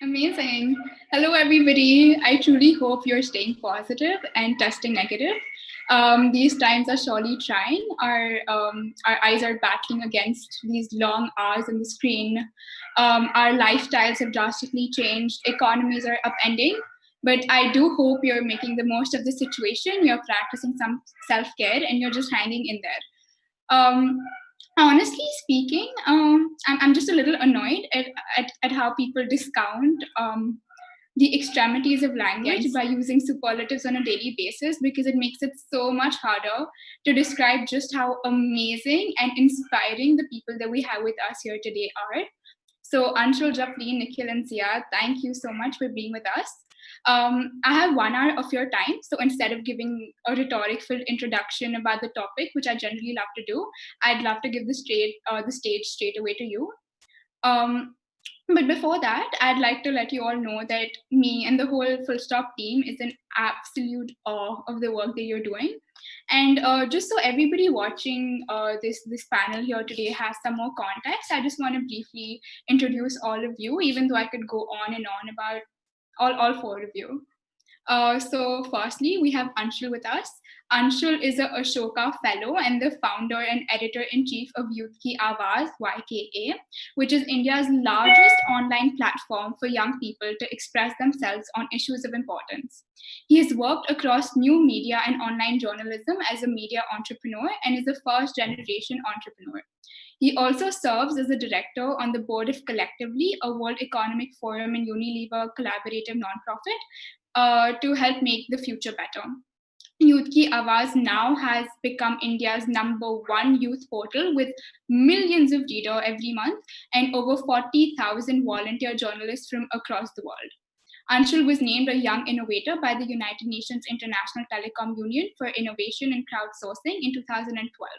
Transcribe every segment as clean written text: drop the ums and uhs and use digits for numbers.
Amazing. Hello, everybody. I truly hope you're staying positive and testing negative. These times are surely trying. Our eyes are battling against these long hours on the screen. Our lifestyles have drastically changed. Economies are upending. But I do hope you're making the most of the situation. You're practicing some self care and you're just hanging in there. Um, Honestly speaking, I'm just a little annoyed at how people discount the extremities of language by using superlatives on a daily basis because it makes it so much harder to describe just how amazing and inspiring the people that we have with us here today are. So, Anshul, Japleen, Nikhil, and Sia, thank you so much for being with us. I have 1 hour of your time, so instead of giving a rhetoric-filled introduction about the topic, which I generally love to do, I'd love to give the stage straight away to you. Um, but before that, I'd like to let you all know that me and the whole Full Stop team is in absolute awe of the work that you're doing. And just so everybody watching this panel here today has some more context, I just want to briefly introduce all of you, even though I could go on and on about all four of you. So firstly, we have Anshul with us. Anshul is a Ashoka Fellow and the founder and editor-in-chief of Youth Ki Awaz, YKA, which is India's largest online platform for young people to express themselves on issues of importance. He has worked across new media and online journalism as a media entrepreneur and is a first-generation entrepreneur. He also serves as a director on the board of Collectively, a World Economic Forum and Unilever collaborative nonprofit, to help make the future better. Youth Ki Awaz now has become India's #1 youth portal with millions of readers every month and over 40,000 volunteer journalists from across the world. Anshul was named a Young Innovator by the United Nations International Telecom Union for Innovation and Crowdsourcing in 2012.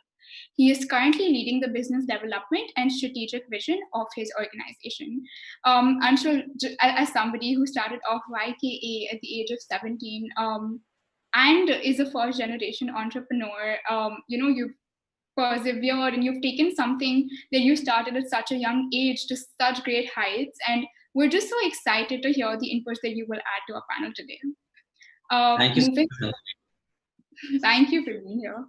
He is currently leading the business development and strategic vision of his organization. Anshul, as somebody who started off YKA at the age of 17, and is a first generation entrepreneur, you've persevered and you've taken something that you started at such a young age to such great heights. And we're just so excited to hear the inputs that you will add to our panel today. Thank you so Moving, much. thank you for being here.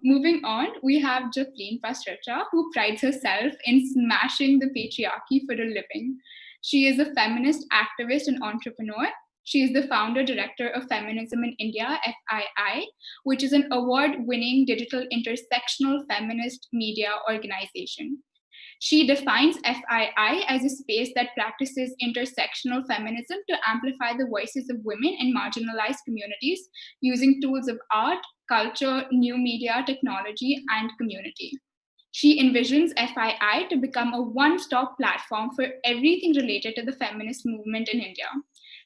Moving on, we have Japleen Pasricha, who prides herself in smashing the patriarchy for a living. She is a feminist activist and entrepreneur. She is the founder director of Feminism in India, FII, which is an award winning digital intersectional feminist media organization. She defines FII as a space that practices intersectional feminism to amplify the voices of women in marginalized communities using tools of art, culture, new media, technology, and community. She envisions FII to become a one stop platform for everything related to the feminist movement in India.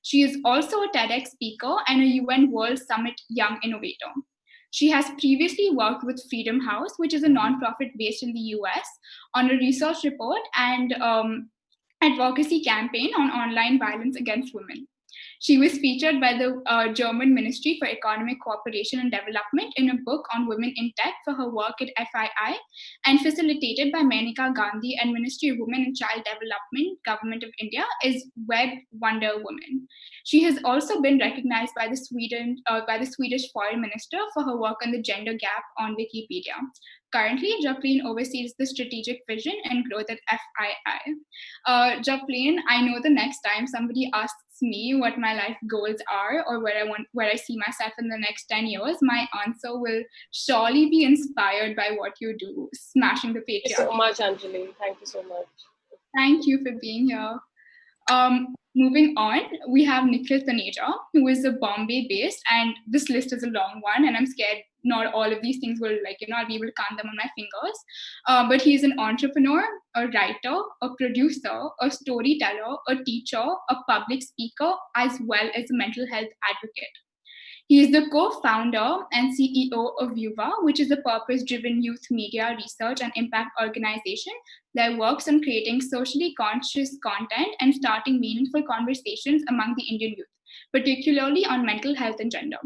She is also a TEDx speaker and a UN World Summit Young Innovator. She has previously worked with Freedom House, which is a nonprofit based in the US, on a research report and advocacy campaign on online violence against women. She was featured by the German Ministry for Economic Cooperation and Development in a book on women in tech for her work at FII and facilitated by Maneka Gandhi and Ministry of Women and Child Development, Government of India, is Web Wonder Woman. She has also been recognized by the Swedish Foreign Minister for her work on the gender gap on Wikipedia. Currently, Japleen oversees the strategic vision and growth at FII. Japleen, I know the next time somebody asks me what my life goals are or where I see myself in the next 10 years, my answer will surely be inspired by what you do, smashing the patriarchy. Thank you so much, Anjali. Thank you so much. Thank you for being here. Moving on, we have Nikhil Taneja, who is a Bombay-based, and this list is a long one, and I'm scared not all of these things will, I'll be able to count them on my fingers. But he's an entrepreneur, a writer, a producer, a storyteller, a teacher, a public speaker, as well as a mental health advocate. He is the co-founder and CEO of Yuva, which is a purpose-driven youth media research and impact organization that works on creating socially conscious content and starting meaningful conversations among the Indian youth, particularly on mental health and gender.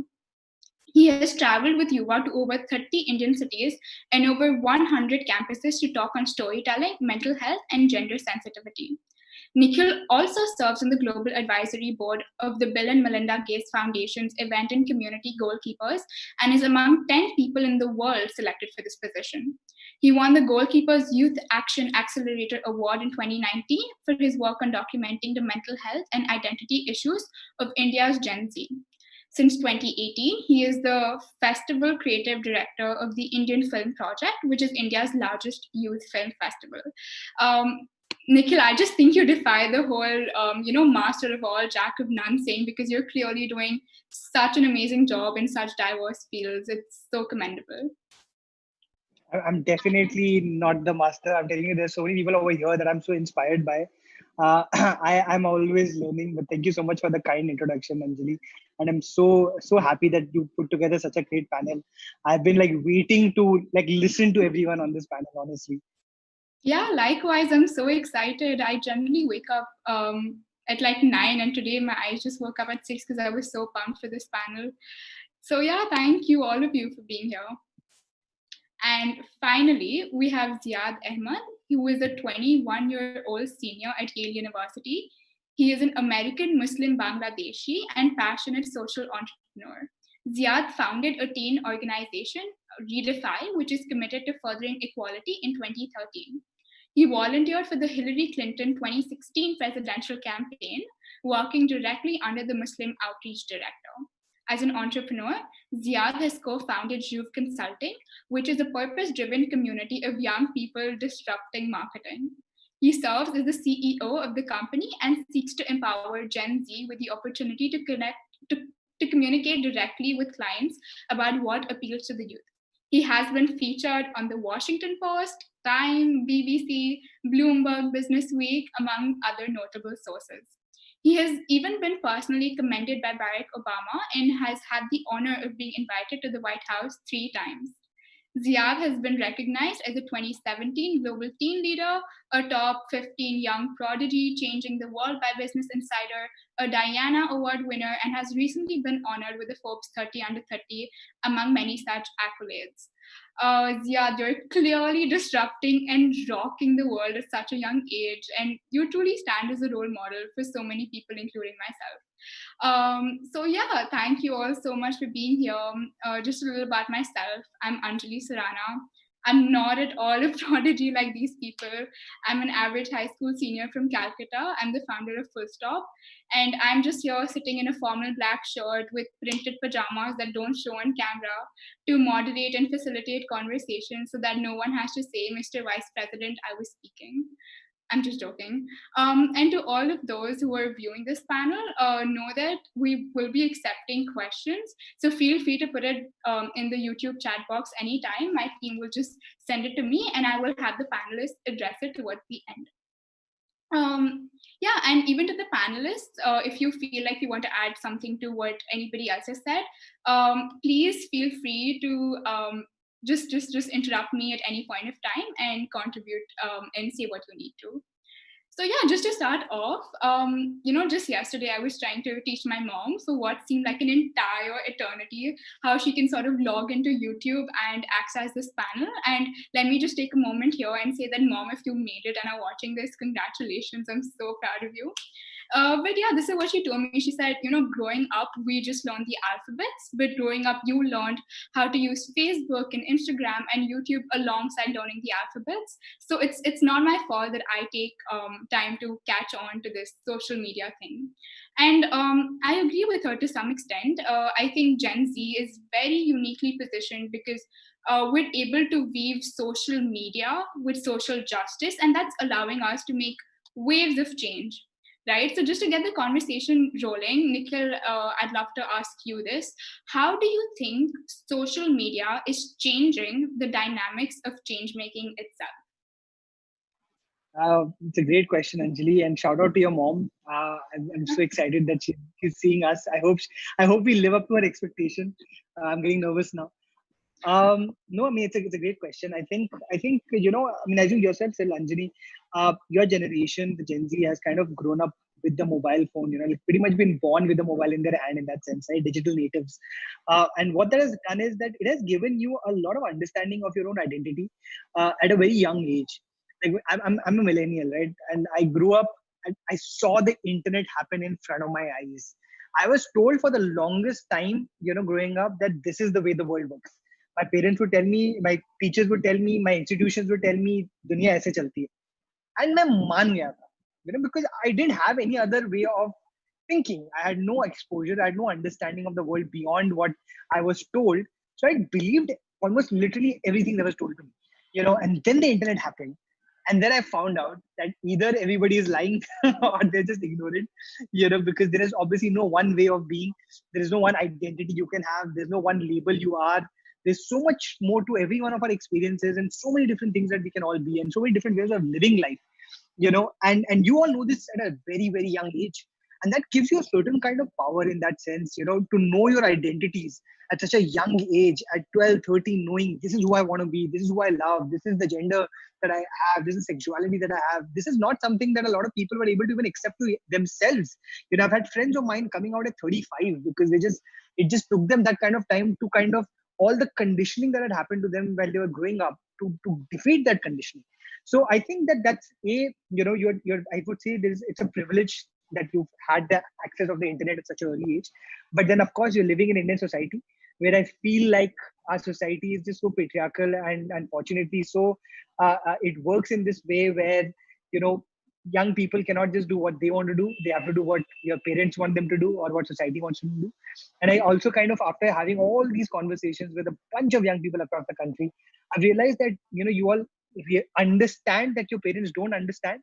He has traveled with Yuva to over 30 Indian cities and over 100 campuses to talk on storytelling, mental health, and gender sensitivity. Nikhil also serves on the Global Advisory Board of the Bill and Melinda Gates Foundation's Event and Community Goalkeepers and is among 10 people in the world selected for this position. He won the Goalkeepers Youth Action Accelerator Award in 2019 for his work on documenting the mental health and identity issues of India's Gen Z. Since 2018, he is the Festival Creative Director of the Indian Film Project, which is India's largest youth film festival. Nikhil, I just think you defy the whole, master of all, jack of none saying, because you're clearly doing such an amazing job in such diverse fields. It's so commendable. I'm definitely not the master. I'm telling you, there's so many people over here that I'm so inspired by. I'm always learning, but thank you so much for the kind introduction, Anjali. And I'm so happy that you put together such a great panel. I've been waiting to listen to everyone on this panel, honestly. Yeah, likewise. I'm so excited. I generally wake up at 9, and today my eyes just woke up at 6 because I was so pumped for this panel. So yeah, thank you all of you for being here. And finally, we have Ziad Ahmed, who is a 21-year-old senior at Yale University. He is an American Muslim Bangladeshi and passionate social entrepreneur. Ziad founded a teen organization, Redefy, which is committed to furthering equality in 2013. He volunteered for the Hillary Clinton 2016 presidential campaign, working directly under the Muslim Outreach Director. As an entrepreneur, Ziad has co-founded Juve Consulting, which is a purpose-driven community of young people disrupting marketing. He serves as the CEO of the company and seeks to empower Gen Z with the opportunity to communicate directly with clients about what appeals to the youth. He has been featured on the Washington Post, Time, BBC, Bloomberg Business Week, among other notable sources. He has even been personally commended by Barack Obama and has had the honor of being invited to the White House 3 times. Ziad has been recognized as a 2017 Global Teen Leader, a top 15 young prodigy changing the world by Business Insider, a Diana Award winner, and has recently been honored with the Forbes 30 Under 30, among many such accolades. Ziad, you're clearly disrupting and rocking the world at such a young age, and you truly stand as a role model for so many people, including myself. So yeah, thank you all so much for being here. Just a little about myself. I'm Anjali Surana. I'm not at all a prodigy like these people. I'm an average high school senior from Calcutta. I'm the founder of Full Stop. And I'm just here sitting in a formal black shirt with printed pajamas that don't show on camera to moderate and facilitate conversations so that no one has to say, Mr. Vice President, I was speaking. I'm just joking. And to all of those who are viewing this panel, know that we will be accepting questions. So feel free to put it in the YouTube chat box anytime. My team will just send it to me and I will have the panelists address it towards the end. Yeah, and even to the panelists, if you feel like you want to add something to what anybody else has said, please feel free to just interrupt me at any point of time and contribute and say what you need to. So yeah, just to start off, just yesterday I was trying to teach my mom for what seemed like an entire eternity, how she can sort of log into YouTube and access this panel. And let me just take a moment here and say that, Mom, if you made it and are watching this, congratulations, I'm so proud of you. But yeah, this is what she told me. She said, growing up, we just learned the alphabets, but growing up, you learned how to use Facebook and Instagram and YouTube alongside learning the alphabets. So it's not my fault that I take time to catch on to this social media thing. And I agree with her to some extent. I think Gen Z is very uniquely positioned because we're able to weave social media with social justice, and that's allowing us to make waves of change. Right. So just to get the conversation rolling, Nikhil, I'd love to ask you this. How do you think social media is changing the dynamics of change making itself? It's a great question, Anjali, and shout out to your mom. I'm so excited that she's seeing us. I hope we live up to her expectation. I'm getting nervous now. No, I mean it's a great question. I think as you yourself said, Anjali, your generation, the Gen Z, has kind of grown up with the mobile phone. Pretty much been born with the mobile in their hand in that sense, right? Digital natives. And what that has done is that it has given you a lot of understanding of your own identity at a very young age. Like I'm a millennial, right? And I grew up I saw the internet happen in front of my eyes. I was told for the longest time, growing up, that this is the way the world works. My parents would tell me, my teachers would tell me, my institutions would tell me, दुनिया ऐसे चलती है. And मैं मान गया था, because I didn't have any other way of thinking. I had no exposure, I had no understanding of the world beyond what I was told. So I believed almost literally everything that was told to me, and then the internet happened. And then I found out that either everybody is lying or they're just ignorant, because there is obviously no one way of being. There is no one identity you can have. There's no one label you are. There's so much more to every one of our experiences and so many different things that we can all be and so many different ways of living life, and you all know this at a very, very young age. And that gives you a certain kind of power in that sense, to know your identities at such a young age, at 12, 13, knowing this is who I want to be, this is who I love, this is the gender that I have, this is sexuality that I have. This is not something that a lot of people were able to even accept to themselves. I've had friends of mine coming out at 35 because it just took them that kind of time to kind of all the conditioning that had happened to them while they were growing up to defeat that conditioning. So I think that's I would say it's a privilege that you've had the access of the internet at such an early age. But then, of course, you're living in Indian society where I feel like our society is just so patriarchal and unfortunately so it works in this way where, young people cannot just do what they want to do. They have to do what your parents want them to do or what society wants them to do. And I also kind of, after having all these conversations with a bunch of young people across the country, I've realized that, you all understand that your parents don't understand,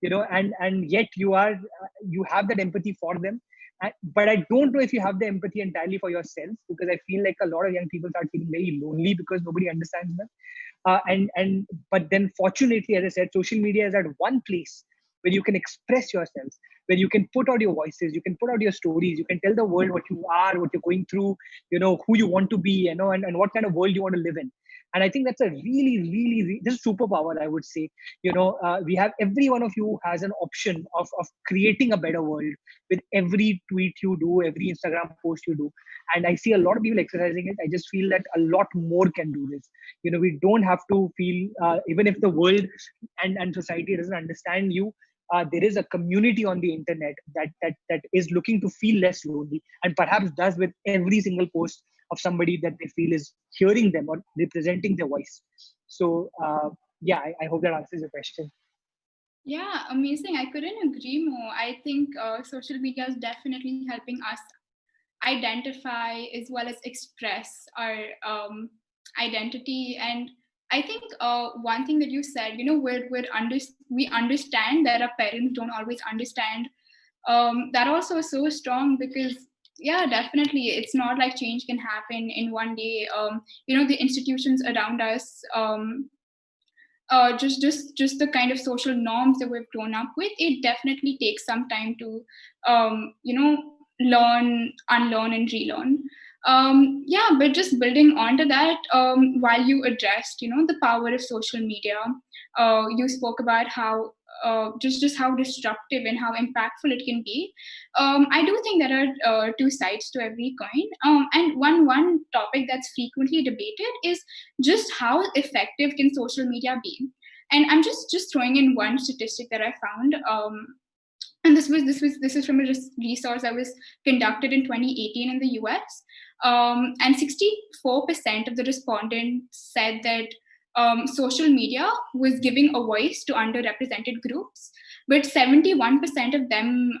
and yet you have that empathy for them. But I don't know if you have the empathy entirely for yourself, because I feel like a lot of young people start feeling very lonely because nobody understands them. But then fortunately, as I said, social media is at one place where you can express yourself, where you can put out your voices, you can put out your stories, you can tell the world what you are, what you're going through, who you want to be, and what kind of world you want to live in. And I think that's a really, really, this is superpower, I would say. We have, every one of you has an option of creating a better world with every tweet you do, every Instagram post you do. And I see a lot of people exercising it. I just feel that a lot more can do this. We don't have to feel, even if the world and society doesn't understand you, there is a community on the internet that is looking to feel less lonely, and perhaps does with every single post of somebody that they feel is hearing them or representing their voice. So I hope that answers your question. Yeah, amazing. I couldn't agree more. I think social media is definitely helping us identify as well as express our identity. And I think one thing that you said, we understand that our parents don't always understand. That also is so strong because, yeah, definitely, it's not like change can happen in one day. The institutions around us, just the kind of social norms that we've grown up with, it definitely takes some time to learn, unlearn, and relearn. But just building onto that, while you addressed the power of social media, you spoke about how just how disruptive and how impactful it can be. I do think there are two sides to every coin, and one topic that's frequently debated is just how effective can social media be. And I'm just throwing in one statistic that I found, and this is from a resource that was conducted in 2018 in the US, and 64% of the respondents said that social media was giving a voice to underrepresented groups, but 71% of them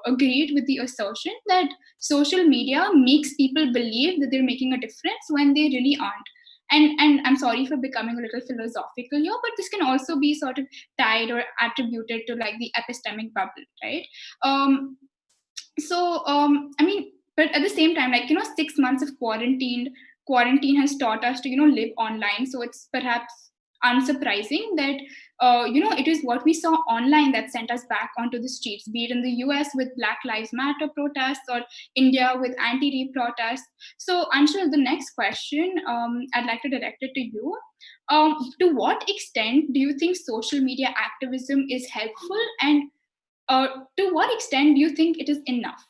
agreed with the assertion that social media makes people believe that they're making a difference when they really aren't. And I'm sorry for becoming a little philosophical here, but this can also be sort of tied or attributed to like the epistemic bubble, right? I mean, but at the same time, 6 months of quarantine has taught us to live online. So it's perhaps unsurprising that it is what we saw online that sent us back onto the streets, be it in the US with Black Lives Matter protests or India with anti-rape protests. So Anshul, the next question, I'd like to direct it to you. To what extent do you think social media activism is helpful, and to what extent do you think it is enough?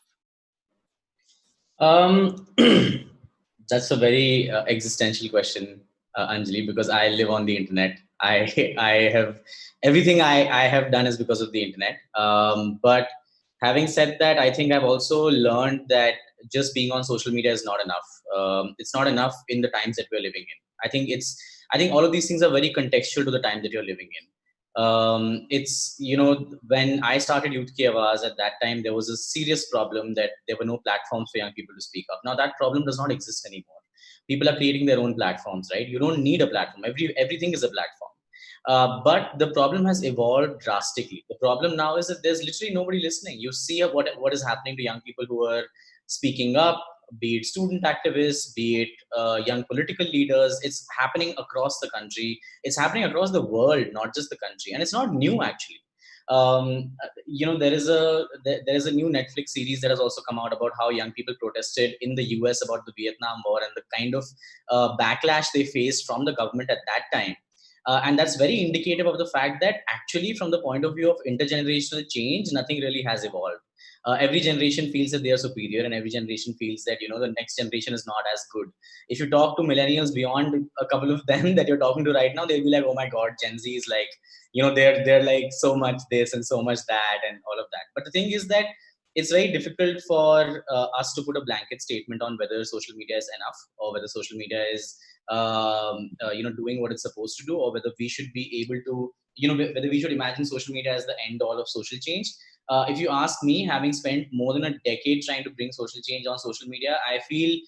That's a very existential question. Anjali, because I live on the internet. I have everything I have done is because of the internet. But having said that, I think I've also learned that just being on social media is not enough. It's not enough in the times that we're living in. I think all of these things are very contextual to the time that you're living in. It's, when I started Youth Ki Awaz at that time, there was a serious problem that there were no platforms for young people to speak up. Now that problem does not exist anymore. People are creating their own platforms, right? You don't need a platform. Everything is a platform. But the problem has evolved drastically. The problem now is that there's literally nobody listening. You see what is happening to young people who are speaking up, be it student activists, be it young political leaders. It's happening across the country. It's happening across the world, not just the country. And it's not new, actually. There is a new Netflix series that has also come out about how young people protested in the US about the Vietnam War and the kind of backlash they faced from the government at that time. And that's very indicative of the fact that actually, from the point of view of intergenerational change, nothing really has evolved. Every generation feels that they are superior, and every generation feels that the next generation is not as good. If you talk to millennials beyond a couple of them that you're talking to right now, they'll be like, "Oh my God, Gen Z is like, they're like so much this and so much that and all of that." But the thing is that it's very difficult for us to put a blanket statement on whether social media is enough or whether social media is doing what it's supposed to do, or whether we should be able to, whether we should imagine social media as the end all of social change. If you ask me, having spent more than a decade trying to bring social change on social media, I feel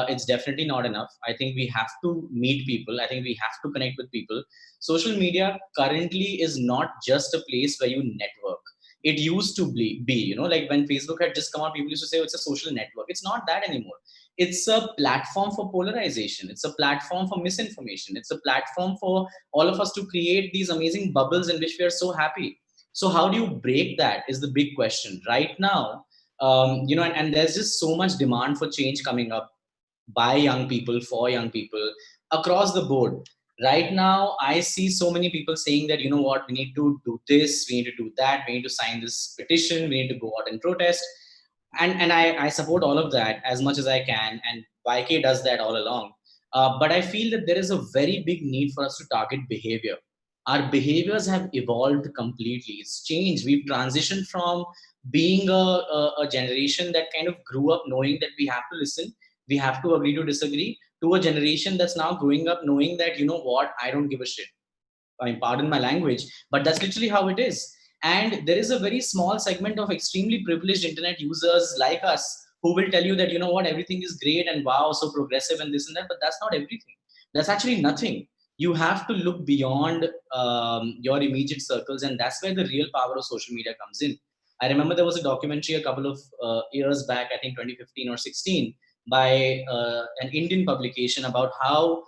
it's definitely not enough. I think we have to meet people. I think we have to connect with people. Social media currently is not just a place where you network. It used to be, like when Facebook had just come out, people used to say, oh, it's a social network. It's not that anymore. It's a platform for polarization. It's a platform for misinformation. It's a platform for all of us to create these amazing bubbles in which we are so happy. So how do you break that is the big question right now. And there's just so much demand for change coming up by young people, for young people across the board. Right now, I see so many people saying that, you know what, we need to do this, we need to do that, we need to sign this petition, we need to go out and protest. And I support all of that as much as I can. And YK does that all along. But I feel that there is a very big need for us to target behavior. Our behaviors have evolved completely. It's changed. We've transitioned from being a generation that kind of grew up knowing that we have to listen, we have to agree to disagree, to a generation that's now growing up knowing that, you know what, I don't give a shit. I mean, pardon my language, but that's literally how it is. And there is a very small segment of extremely privileged internet users like us who will tell you that, you know what, everything is great and wow, so progressive and this and that, but that's not everything. That's actually nothing. You have to look beyond your immediate circles, and that's where the real power of social media comes in. I remember there was a documentary a couple of years back, I think 2015 or 16, by an Indian publication about how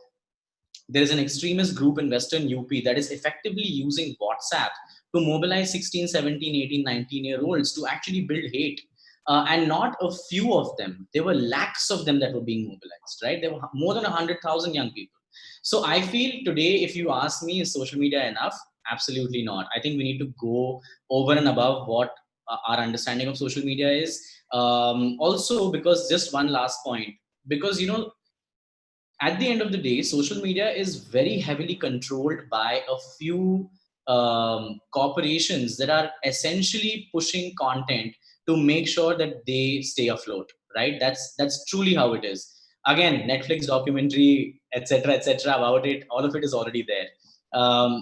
there is an extremist group in Western UP that is effectively using WhatsApp to mobilize 16, 17, 18, 19-year-olds to actually build hate. And not a few of them. There were lakhs of them that were being mobilized, right? There were more than 100,000 young people. So I feel today, if you ask me, is social media enough? Absolutely not. I think we need to go over and above what our understanding of social media is. Also, because just one last point, because, at the end of the day, social media is very heavily controlled by a few corporations that are essentially pushing content to make sure that they stay afloat, right? That's truly how it is. Again, Netflix documentary, etc., about it, all of it is already there.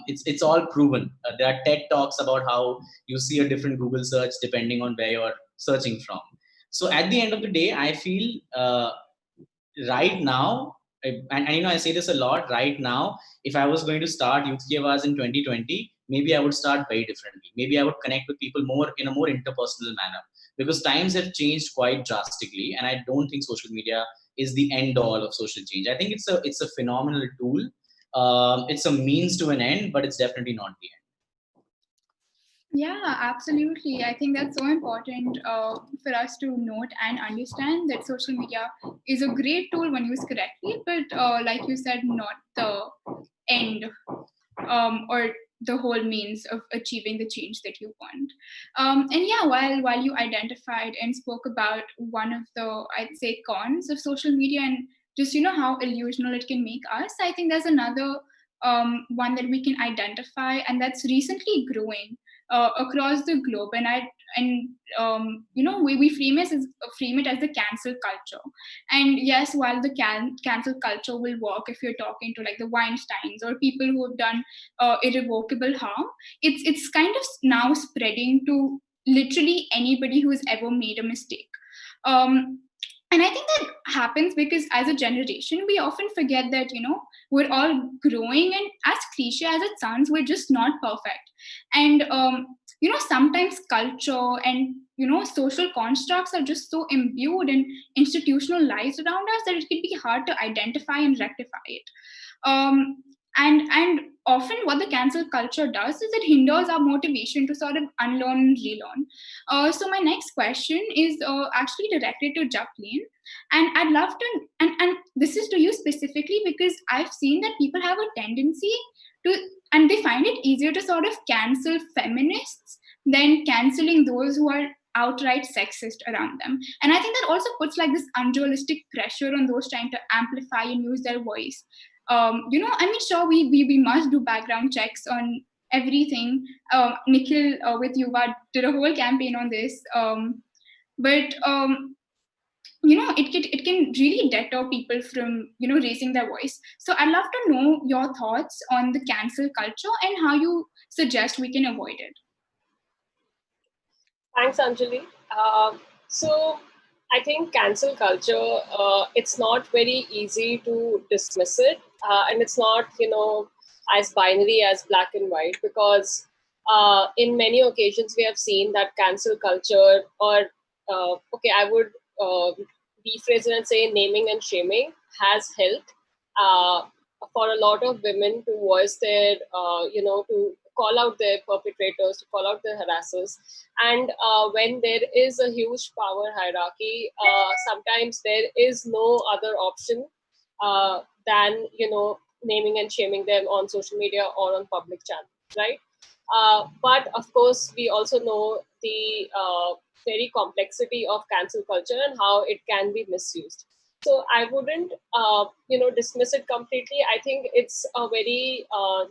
It's all proven. There are TED talks about how you see a different Google search depending on where you're searching from. So at the end of the day, I feel right now, and I say this a lot, right now, if I was going to start Youth Ki Awaz in 2020, maybe I would start very differently. Maybe I would connect with people more in a more interpersonal manner, because times have changed quite drastically, and I don't think social media is the end all of social change. I think it's a phenomenal tool. It's a means to an end, but it's definitely not the end. Yeah, absolutely. I think that's so important for us to note and understand that social media is a great tool when used correctly, but like you said, not the end or the whole means of achieving the change that you want. And yeah, while you identified and spoke about one of the, I'd say, cons of social media, and just how illusional it can make us, I think there's another one that we can identify, and that's recently growing across the globe. We frame it as the cancel culture. And yes, while the cancel culture will work if you're talking to like the Weinsteins or people who have done irrevocable harm, it's kind of now spreading to literally anybody who's ever made a mistake. And I think that happens because as a generation, we often forget that, we're all growing, and as cliche as it sounds, we're just not perfect. And, sometimes culture and, social constructs are just so imbued and institutionalized around us that it can be hard to identify and rectify it. And often what the cancel culture does is it hinders our motivation to sort of unlearn and relearn. So my next question is actually directed to Japleen, and I'd love to, and this is to you specifically because I've seen that people have a tendency to, and they find it easier to sort of cancel feminists than canceling those who are outright sexist around them. And I think that also puts like this unrealistic pressure on those trying to amplify and use their voice. Sure, we must do background checks on everything. Nikhil with Yuva did a whole campaign on this. But it can really deter people from raising their voice. So I'd love to know your thoughts on the cancel culture and how you suggest we can avoid it. Thanks, Anjali. So I think cancel culture, it's not very easy to dismiss it. And it's not, as binary as black and white, because in many occasions we have seen that cancel culture, or, I would rephrase it and say naming and shaming, has helped for a lot of women to voice their, to call out their perpetrators, to call out their harassers. And when there is a huge power hierarchy, sometimes there is no other option than, naming and shaming them on social media or on public channels, right? But of course, we also know the very complexity of cancel culture and how it can be misused. So I wouldn't, dismiss it completely. I think it's a very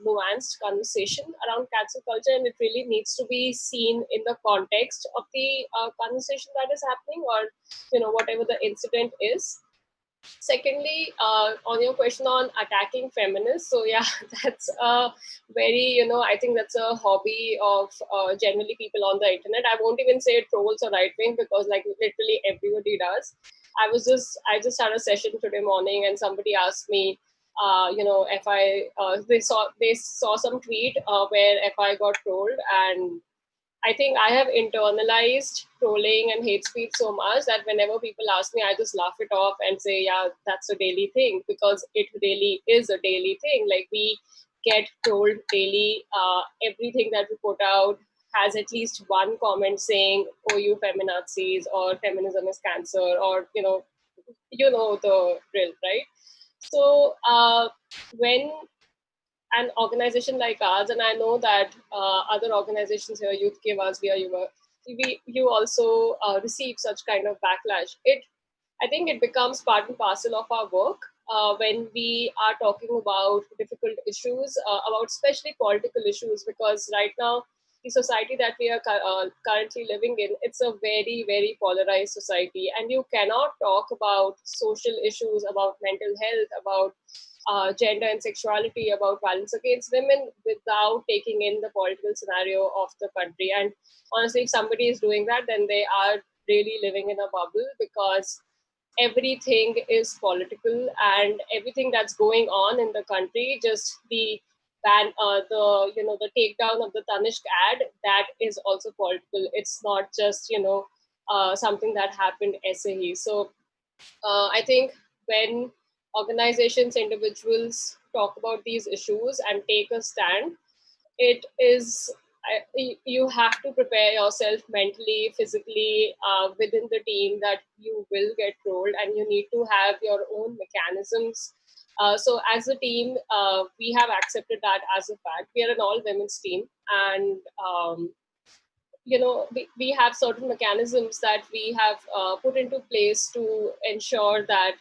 nuanced conversation around cancel culture, and it really needs to be seen in the context of the conversation that is happening, or whatever the incident is. Secondly, on your question on attacking feminists, so yeah, that's a very, I think that's a hobby of generally people on the internet. I won't even say trolls or right wing, because like literally everybody does. I just had a session today morning, and somebody asked me, if they saw some tweet where if I got trolled, and I think I have internalized trolling and hate speech so much that whenever people ask me, I just laugh it off and say, yeah, that's a daily thing, because it really is a daily thing. Like, we get trolled daily. Everything that we put out has at least one comment saying, oh, you feminazis, or feminism is cancer, or, the drill, right? So when an organization like ours, and I know that other organizations here, Youth Ki Awaz, you also receive such kind of backlash. I think it becomes part and parcel of our work when we are talking about difficult issues, about especially political issues, because right now the society that we are currently living in, it's a very, very polarized society, and you cannot talk about social issues, about mental health, about gender and sexuality, about violence against women without taking in the political scenario of the country. And honestly, if somebody is doing that, then they are really living in a bubble, because everything is political, and everything that's going on in the country, just the ban, the takedown of the Tanishq ad, that is also political. It's not just something that happened SAE. So I think when organizations, individuals talk about these issues and take a stand, it is, you have to prepare yourself mentally, physically, within the team, that you will get trolled, and you need to have your own mechanisms. So as a team, we have accepted that as a fact. We are an all women's team, and we have certain mechanisms that we have put into place to ensure that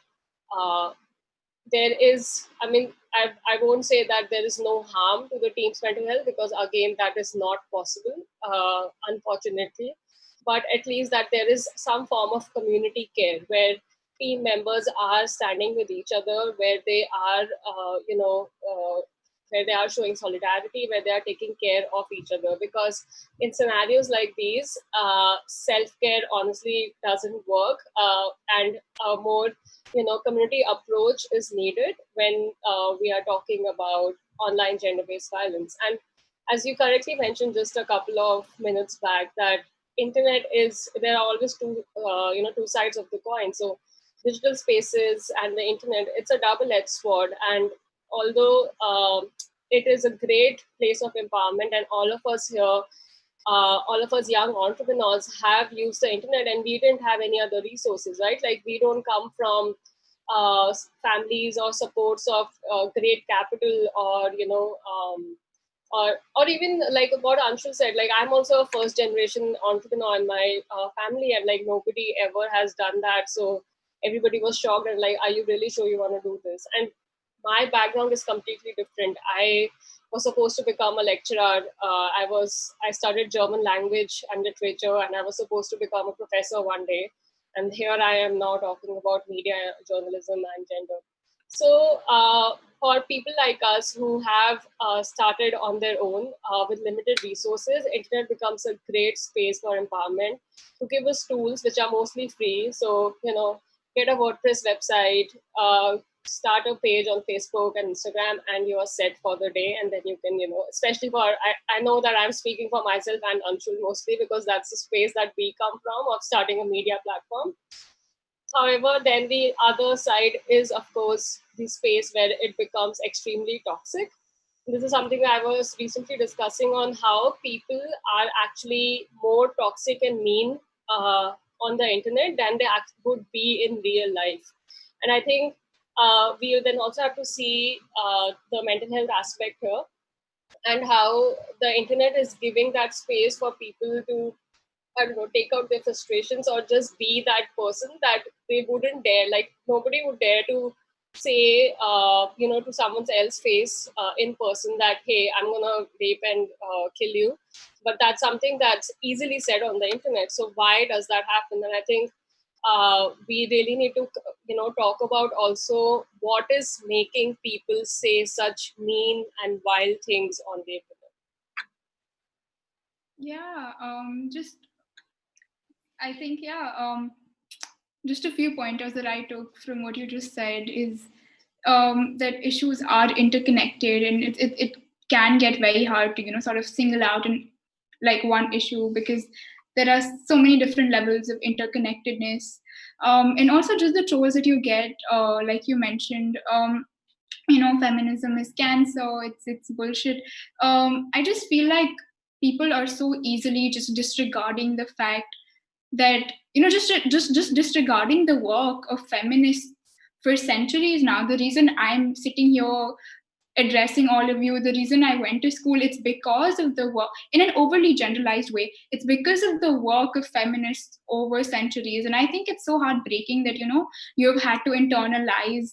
there is, I mean, I won't say that there is no harm to the team's mental health, because again, that is not possible, unfortunately. But at least that there is some form of community care where team members are standing with each other, where they are, where they are showing solidarity, where they are taking care of each other. Because in scenarios like these, self-care honestly doesn't work, and a more community approach is needed when we are talking about online gender-based violence. And as you correctly mentioned just a couple of minutes back, that internet is, there are always two sides of the coin. So digital spaces and the internet, it's a double-edged sword. And although it is a great place of empowerment, and all of us here, all of us young entrepreneurs have used the internet, and we didn't have any other resources, right? Like, we don't come from families or supports of great capital, or or even like what Anshul said, like, I'm also a first generation entrepreneur in my family, and like nobody ever has done that. So everybody was shocked and like, are you really sure you want to do this? And my background is completely different. I was supposed to become a lecturer. I studied German language and literature, and I was supposed to become a professor one day. And here I am now talking about media, journalism, and gender. So for people like us who have started on their own with limited resources, internet becomes a great space for empowerment, to give us tools which are mostly free. So, get a WordPress website, start a page on Facebook and Instagram, and you are set for the day. And then you can, especially for, I know that I'm speaking for myself and Anshul mostly, because that's the space that we come from, of starting a media platform. However, then the other side is, of course, the space where it becomes extremely toxic. This is something I was recently discussing, on how people are actually more toxic and mean on the internet than they would be in real life. And I think we then also have to see the mental health aspect here, and how the internet is giving that space for people to, I don't know, take out their frustrations, or just be that person that they wouldn't dare, like nobody would dare to say, to someone's else face in person that, hey, I'm gonna rape and kill you. But that's something that's easily said on the internet. So why does that happen? And I think we really need to, talk about also what is making people say such mean and wild things on the internet. Yeah, I think, just a few pointers that I took from what you just said is that issues are interconnected, and it can get very hard to, sort of single out and like one issue, because there are so many different levels of interconnectedness. And also just the trolls that you get, like you mentioned, feminism is cancer, it's bullshit. I just feel like people are so easily just disregarding the fact that, just disregarding the work of feminists for centuries now. The reason I'm sitting here addressing all of you, the reason I went to school, it's because of the work, in an overly generalized way, it's because of the work of feminists over centuries. And I think it's so heartbreaking that, you've had to internalize,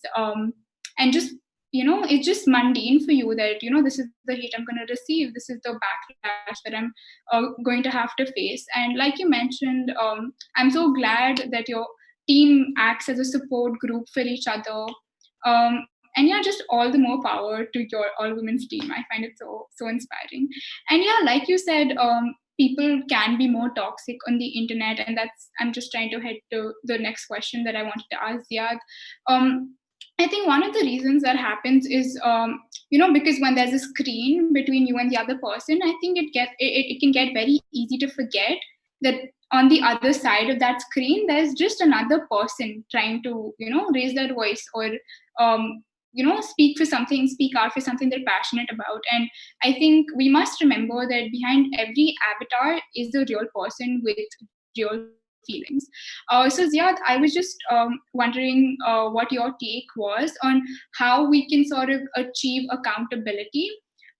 and just, it's just mundane for you that, this is the hate I'm going to receive, this is the backlash that I'm going to have to face. And like you mentioned, I'm so glad that your team acts as a support group for each other. And yeah, just all the more power to your all women's team. I find it so inspiring. And yeah, like you said, people can be more toxic on the internet, and that's, I'm just trying to head to the next question that I wanted to ask Ziad. I think one of the reasons that happens is, because when there's a screen between you and the other person, I think it can get very easy to forget that on the other side of that screen, there's just another person trying to, raise their voice, or speak out for something they're passionate about. And I think we must remember that behind every avatar is a real person with real feelings. So Ziad, I was just wondering what your take was on how we can sort of achieve accountability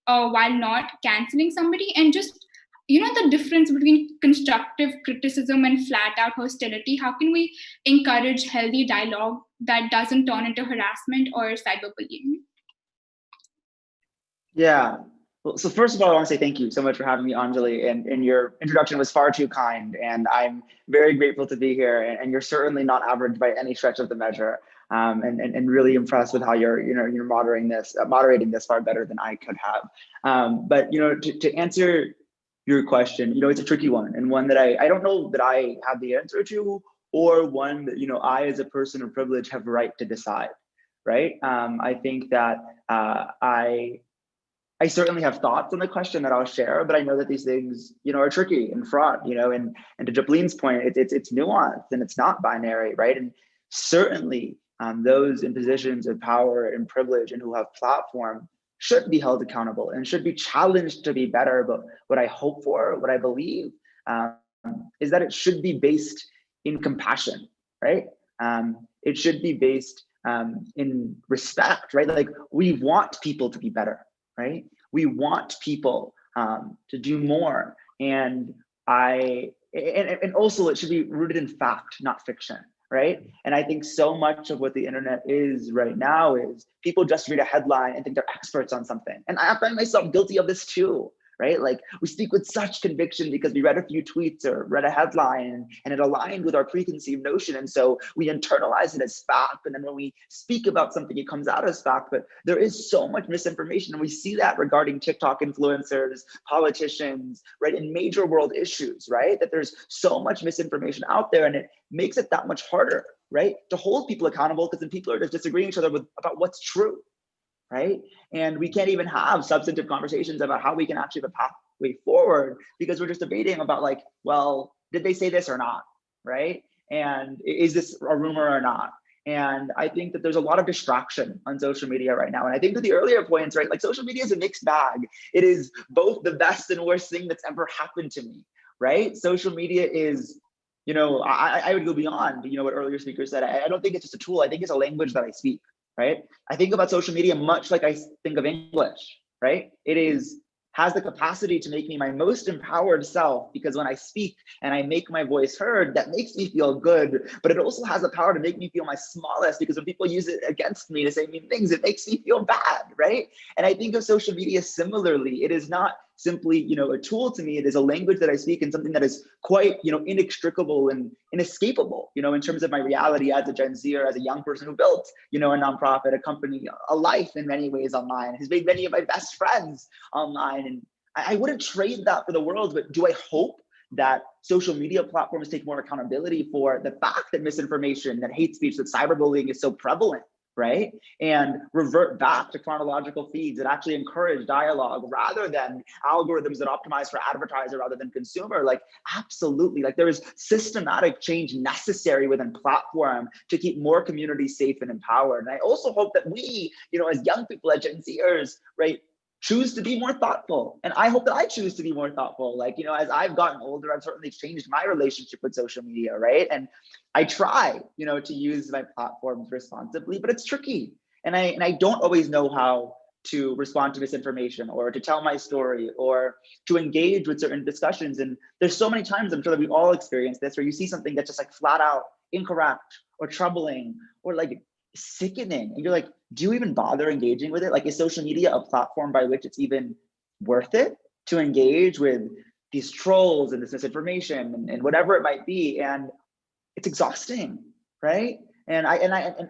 while not canceling somebody, and just the difference between constructive criticism and flat out hostility? How can we encourage healthy dialogue that doesn't turn into harassment or cyberbullying? Yeah. Well, so first of all, I want to say thank you so much for having me, Anjali, and your introduction was far too kind, and I'm very grateful to be here. And you're certainly not average by any stretch of the measure, and really impressed with how you're moderating this far better than I could have. But to answer your question, it's a tricky one, and one that I don't know that I have the answer to, or one that I as a person of privilege have a right to decide. Right? I think that I certainly have thoughts on the question that I'll share, but I know that these things, are tricky and fraught, and to Japleen's point, it's nuanced and it's not binary, right? And certainly those in positions of power and privilege and who have platform should be held accountable and should be challenged to be better. But what I hope for, what I believe, is that it should be based in compassion, right? It should be based in respect, right? Like, we want people to be better, right? We want people to do more, and also it should be rooted in fact, not fiction, right? And I think so much of what the internet is right now is people just read a headline and think they're experts on something, and I find myself guilty of this too. Right? Like, we speak with such conviction because we read a few tweets or read a headline and it aligned with our preconceived notion. And so we internalize it as fact. And then when we speak about something, it comes out as fact. But there is so much misinformation. And we see that regarding TikTok influencers, politicians, right? In major world issues, right? That there's so much misinformation out there, and it makes it that much harder, right? To hold people accountable, because then people are just disagreeing with each other about what's true. Right? And we can't even have substantive conversations about how we can actually have a pathway forward, because we're just debating about, like, well, did they say this or not? Right? And is this a rumor or not? And I think that there's a lot of distraction on social media right now. And I think to the earlier points, right, like, social media is a mixed bag. It is both the best and worst thing that's ever happened to me, right? Social media is, I would go beyond, what earlier speakers said. I don't think it's just a tool. I think it's a language that I speak. Right? I think about social media much like I think of English, right? It has the capacity to make me my most empowered self, because when I speak and I make my voice heard, that makes me feel good. But it also has the power to make me feel my smallest, because when people use it against me to say mean things, it makes me feel bad, right? And I think of social media similarly. It is not simply, a tool to me. It is a language that I speak, and something that is quite, inextricable and inescapable, in terms of my reality as a Gen Z, or as a young person who built, a nonprofit, a company, a life in many ways online, has made many of my best friends online. And I wouldn't trade that for the world. But do I hope that social media platforms take more accountability for the fact that misinformation, that hate speech, that cyberbullying is so prevalent, right? And revert back to chronological feeds that actually encourage dialogue, rather than algorithms that optimize for advertiser rather than consumer? Like, absolutely. Like, there is systematic change necessary within platform to keep more communities safe and empowered. And I also hope that we, as young people, as Gen Zers, right, choose to be more thoughtful. And I hope that I choose to be more thoughtful. Like, as I've gotten older, I've certainly changed my relationship with social media, right? And I try, to use my platforms responsibly, but it's tricky. And I don't always know how to respond to misinformation, or to tell my story, or to engage with certain discussions. And there's so many times, I'm sure that we all experience this, where you see something that's just like flat out incorrect or troubling or like sickening, and you're like, do you even bother engaging with it? Like, is social media a platform by which it's even worth it to engage with these trolls and this misinformation and whatever it might be? And it's exhausting, right? And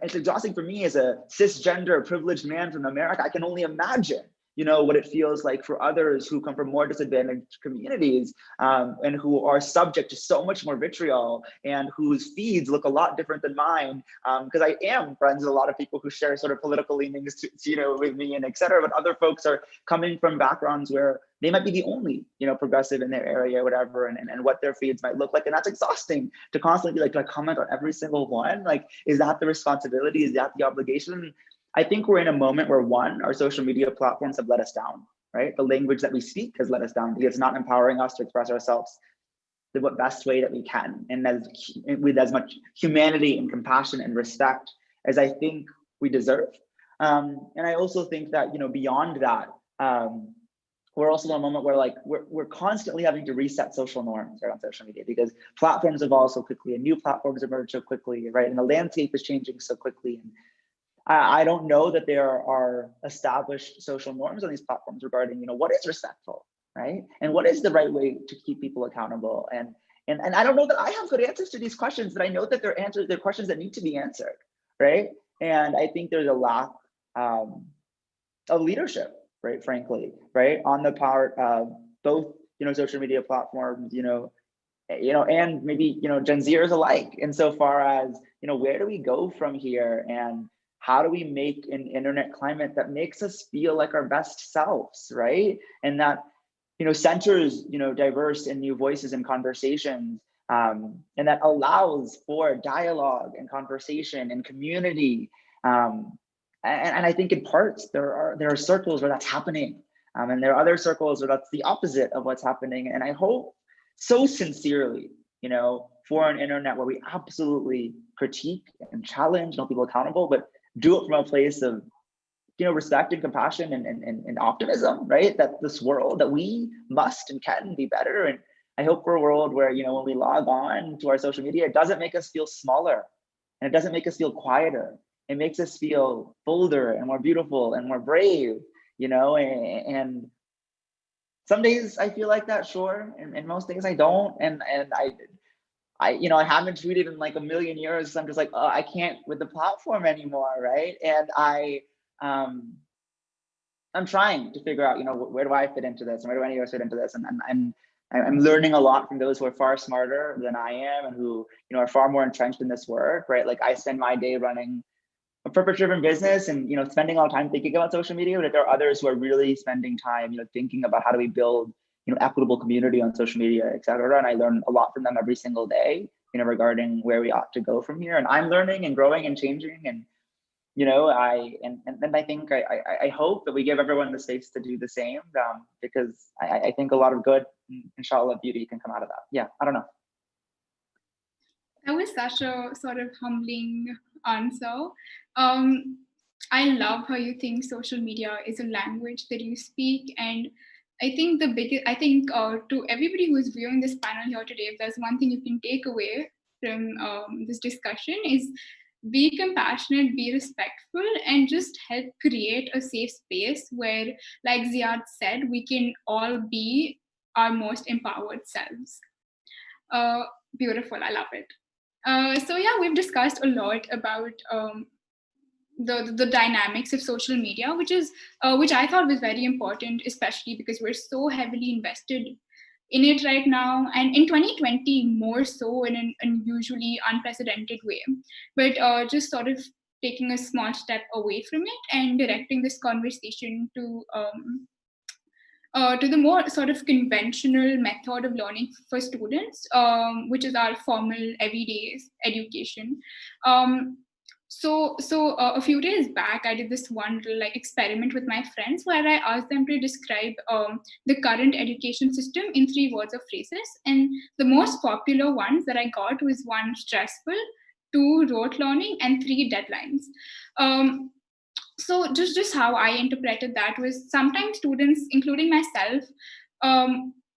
it's exhausting for me as a cisgender privileged man from America. I can only imagine, what it feels like for others who come from more disadvantaged communities, and who are subject to so much more vitriol, and whose feeds look a lot different than mine. Because I am friends with a lot of people who share sort of political leanings, with me and et cetera. But other folks are coming from backgrounds where they might be the only, progressive in their area, or whatever, and what their feeds might look like. And that's exhausting to constantly be like, do I comment on every single one? Like, is that the responsibility? Is that the obligation? I think we're in a moment where, one, our social media platforms have let us down, right? The language that we speak has let us down, because it's not empowering us to express ourselves the best way that we can, and with as much humanity and compassion and respect as I think we deserve. And I also think that, beyond that, we're also in a moment where like we're constantly having to reset social norms right on social media, because platforms evolve so quickly and new platforms emerge so quickly, right? And the landscape is changing so quickly. And I don't know that there are established social norms on these platforms regarding, you know, what is respectful, right? And what is the right way to keep people accountable? And I don't know that I have good answers to these questions, but I know that they're questions that need to be answered, right? And I think there's a lack of leadership, right, frankly, right, on the part of both, you know, social media platforms, you know, and maybe, you know, Gen Zers alike, insofar as, you know, where do we go from here, and how do we make an internet climate that makes us feel like our best selves, right? And that, you know, centers, you know, diverse and new voices and conversations, and that allows for dialogue and conversation and community. And I think in parts there are circles where that's happening, and there are other circles where that's the opposite of what's happening. And I hope so sincerely, you know, for an internet where we absolutely critique and challenge and hold people accountable, but do it from a place of, you know, respect and compassion and optimism, right? That this world, that we must and can be better. And I hope for a world where, you know, when we log on to our social media, it doesn't make us feel smaller, and it doesn't make us feel quieter. It makes us feel bolder and more beautiful and more brave, you know. And some days I feel like that, sure, and most days I don't. And I you know, I haven't tweeted in like a million years. So I'm just like, oh, I can't with the platform anymore, right? And I'm trying to figure out, you know, where do I fit into this, and where do any of us fit into this? And I'm learning a lot from those who are far smarter than I am, and who, you know, are far more entrenched in this work, right? Like, I spend my day running a purpose-driven business and, you know, spending a lot of time thinking about social media, but there are others who are really spending time, you know, thinking about how do we build, you know, equitable community on social media, et cetera. And I learn a lot from them every single day, you know, regarding where we ought to go from here. And I'm learning and growing and changing. And, you know, I think I hope that we give everyone the space to do the same, because I think a lot of good, inshallah, beauty can come out of that. Yeah, I don't know. That was such a sort of humbling answer. I love how you think social media is a language that you speak. And I think to everybody who is viewing this panel here today, if there's one thing you can take away from this discussion, is be compassionate, be respectful, and just help create a safe space where, like Ziad said, we can all be our most empowered selves. Beautiful, I love it. So yeah, we've discussed a lot about the dynamics of social media, which I thought was very important, especially because we're so heavily invested in it right now, and in 2020 more so in an unusually unprecedented way. But just sort of taking a small step away from it and directing this conversation to the more sort of conventional method of learning for students, which is our formal everyday education. So a few days back, I did this one little like experiment with my friends where I asked them to describe the current education system in 3 words or phrases. And the most popular ones that I got was 1, stressful, 2, rote learning, and 3, deadlines. So just how I interpreted that was, sometimes students, including myself,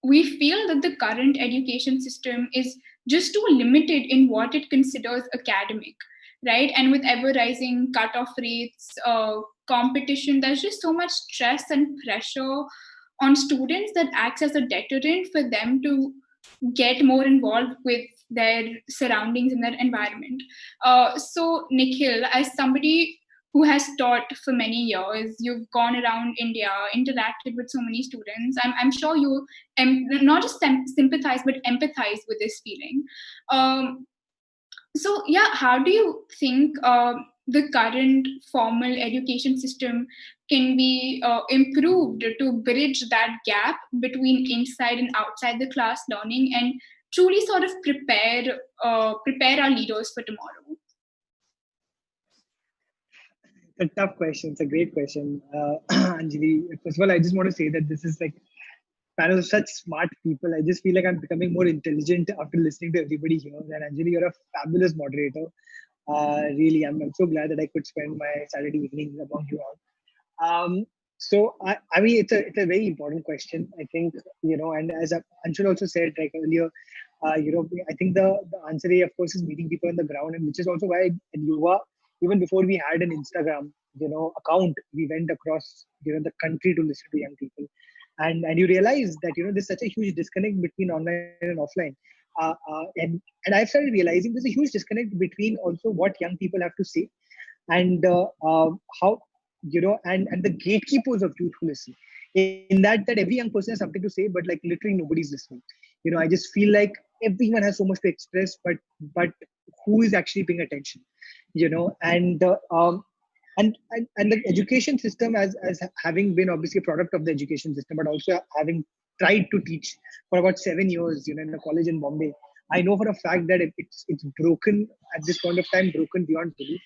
we feel that the current education system is just too limited in what it considers academic, right? And with ever rising cutoff rates, competition, there's just so much stress and pressure on students that acts as a deterrent for them to get more involved with their surroundings and their environment. So Nikhil, as somebody who has taught for many years, you've gone around India, interacted with so many students, I'm sure you not just sympathize but empathize with this feeling. So yeah, how do you think the current formal education system can be improved to bridge that gap between inside and outside the class learning, and truly sort of prepare our leaders for tomorrow? A tough question. It's a great question, Anjali. First of all, I just want to say that this is like panel of such smart people. I just feel like I'm becoming more intelligent after listening to everybody here. And Anjali, you're a fabulous moderator. Really, I'm so glad that I could spend my Saturday evening among you all. So I mean, it's a very important question. I think, and as Anshul also said like earlier, I think the answer A, of course, is meeting people on the ground, and which is also why at Yuva, even before we had an Instagram, account, we went across, the country to listen to young people, and you realize that there's such a huge disconnect between online and offline, and I've started realizing there's a huge disconnect between also what young people have to say and how and the gatekeepers of youth who listen, in that every young person has something to say, but like literally nobody's listening. I just feel like everyone has so much to express, but who is actually paying attention? And and the education system, as having been obviously a product of the education system, but also having tried to teach for about 7 years, in a college in Bombay, I know for a fact that it's broken at this point of time, broken beyond belief.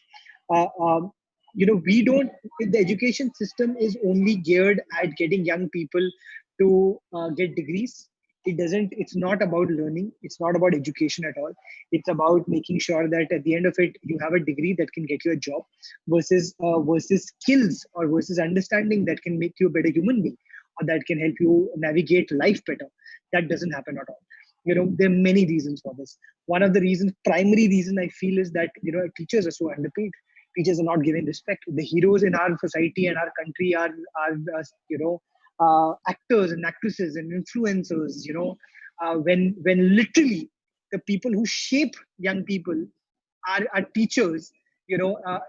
Uh, um, we don't. The education system is only geared at getting young people to get degrees. It doesn't. It's not about learning. It's not about education at all. It's about making sure that at the end of it, you have a degree that can get you a job, versus skills or versus understanding that can make you a better human being, or that can help you navigate life better. That doesn't happen at all. There are many reasons for this. One of the reasons, primary reason I feel, is that teachers are so underpaid. Teachers are not given respect. The heroes in our society and our country are actors and actresses and influencers. When literally the people who shape young people are teachers.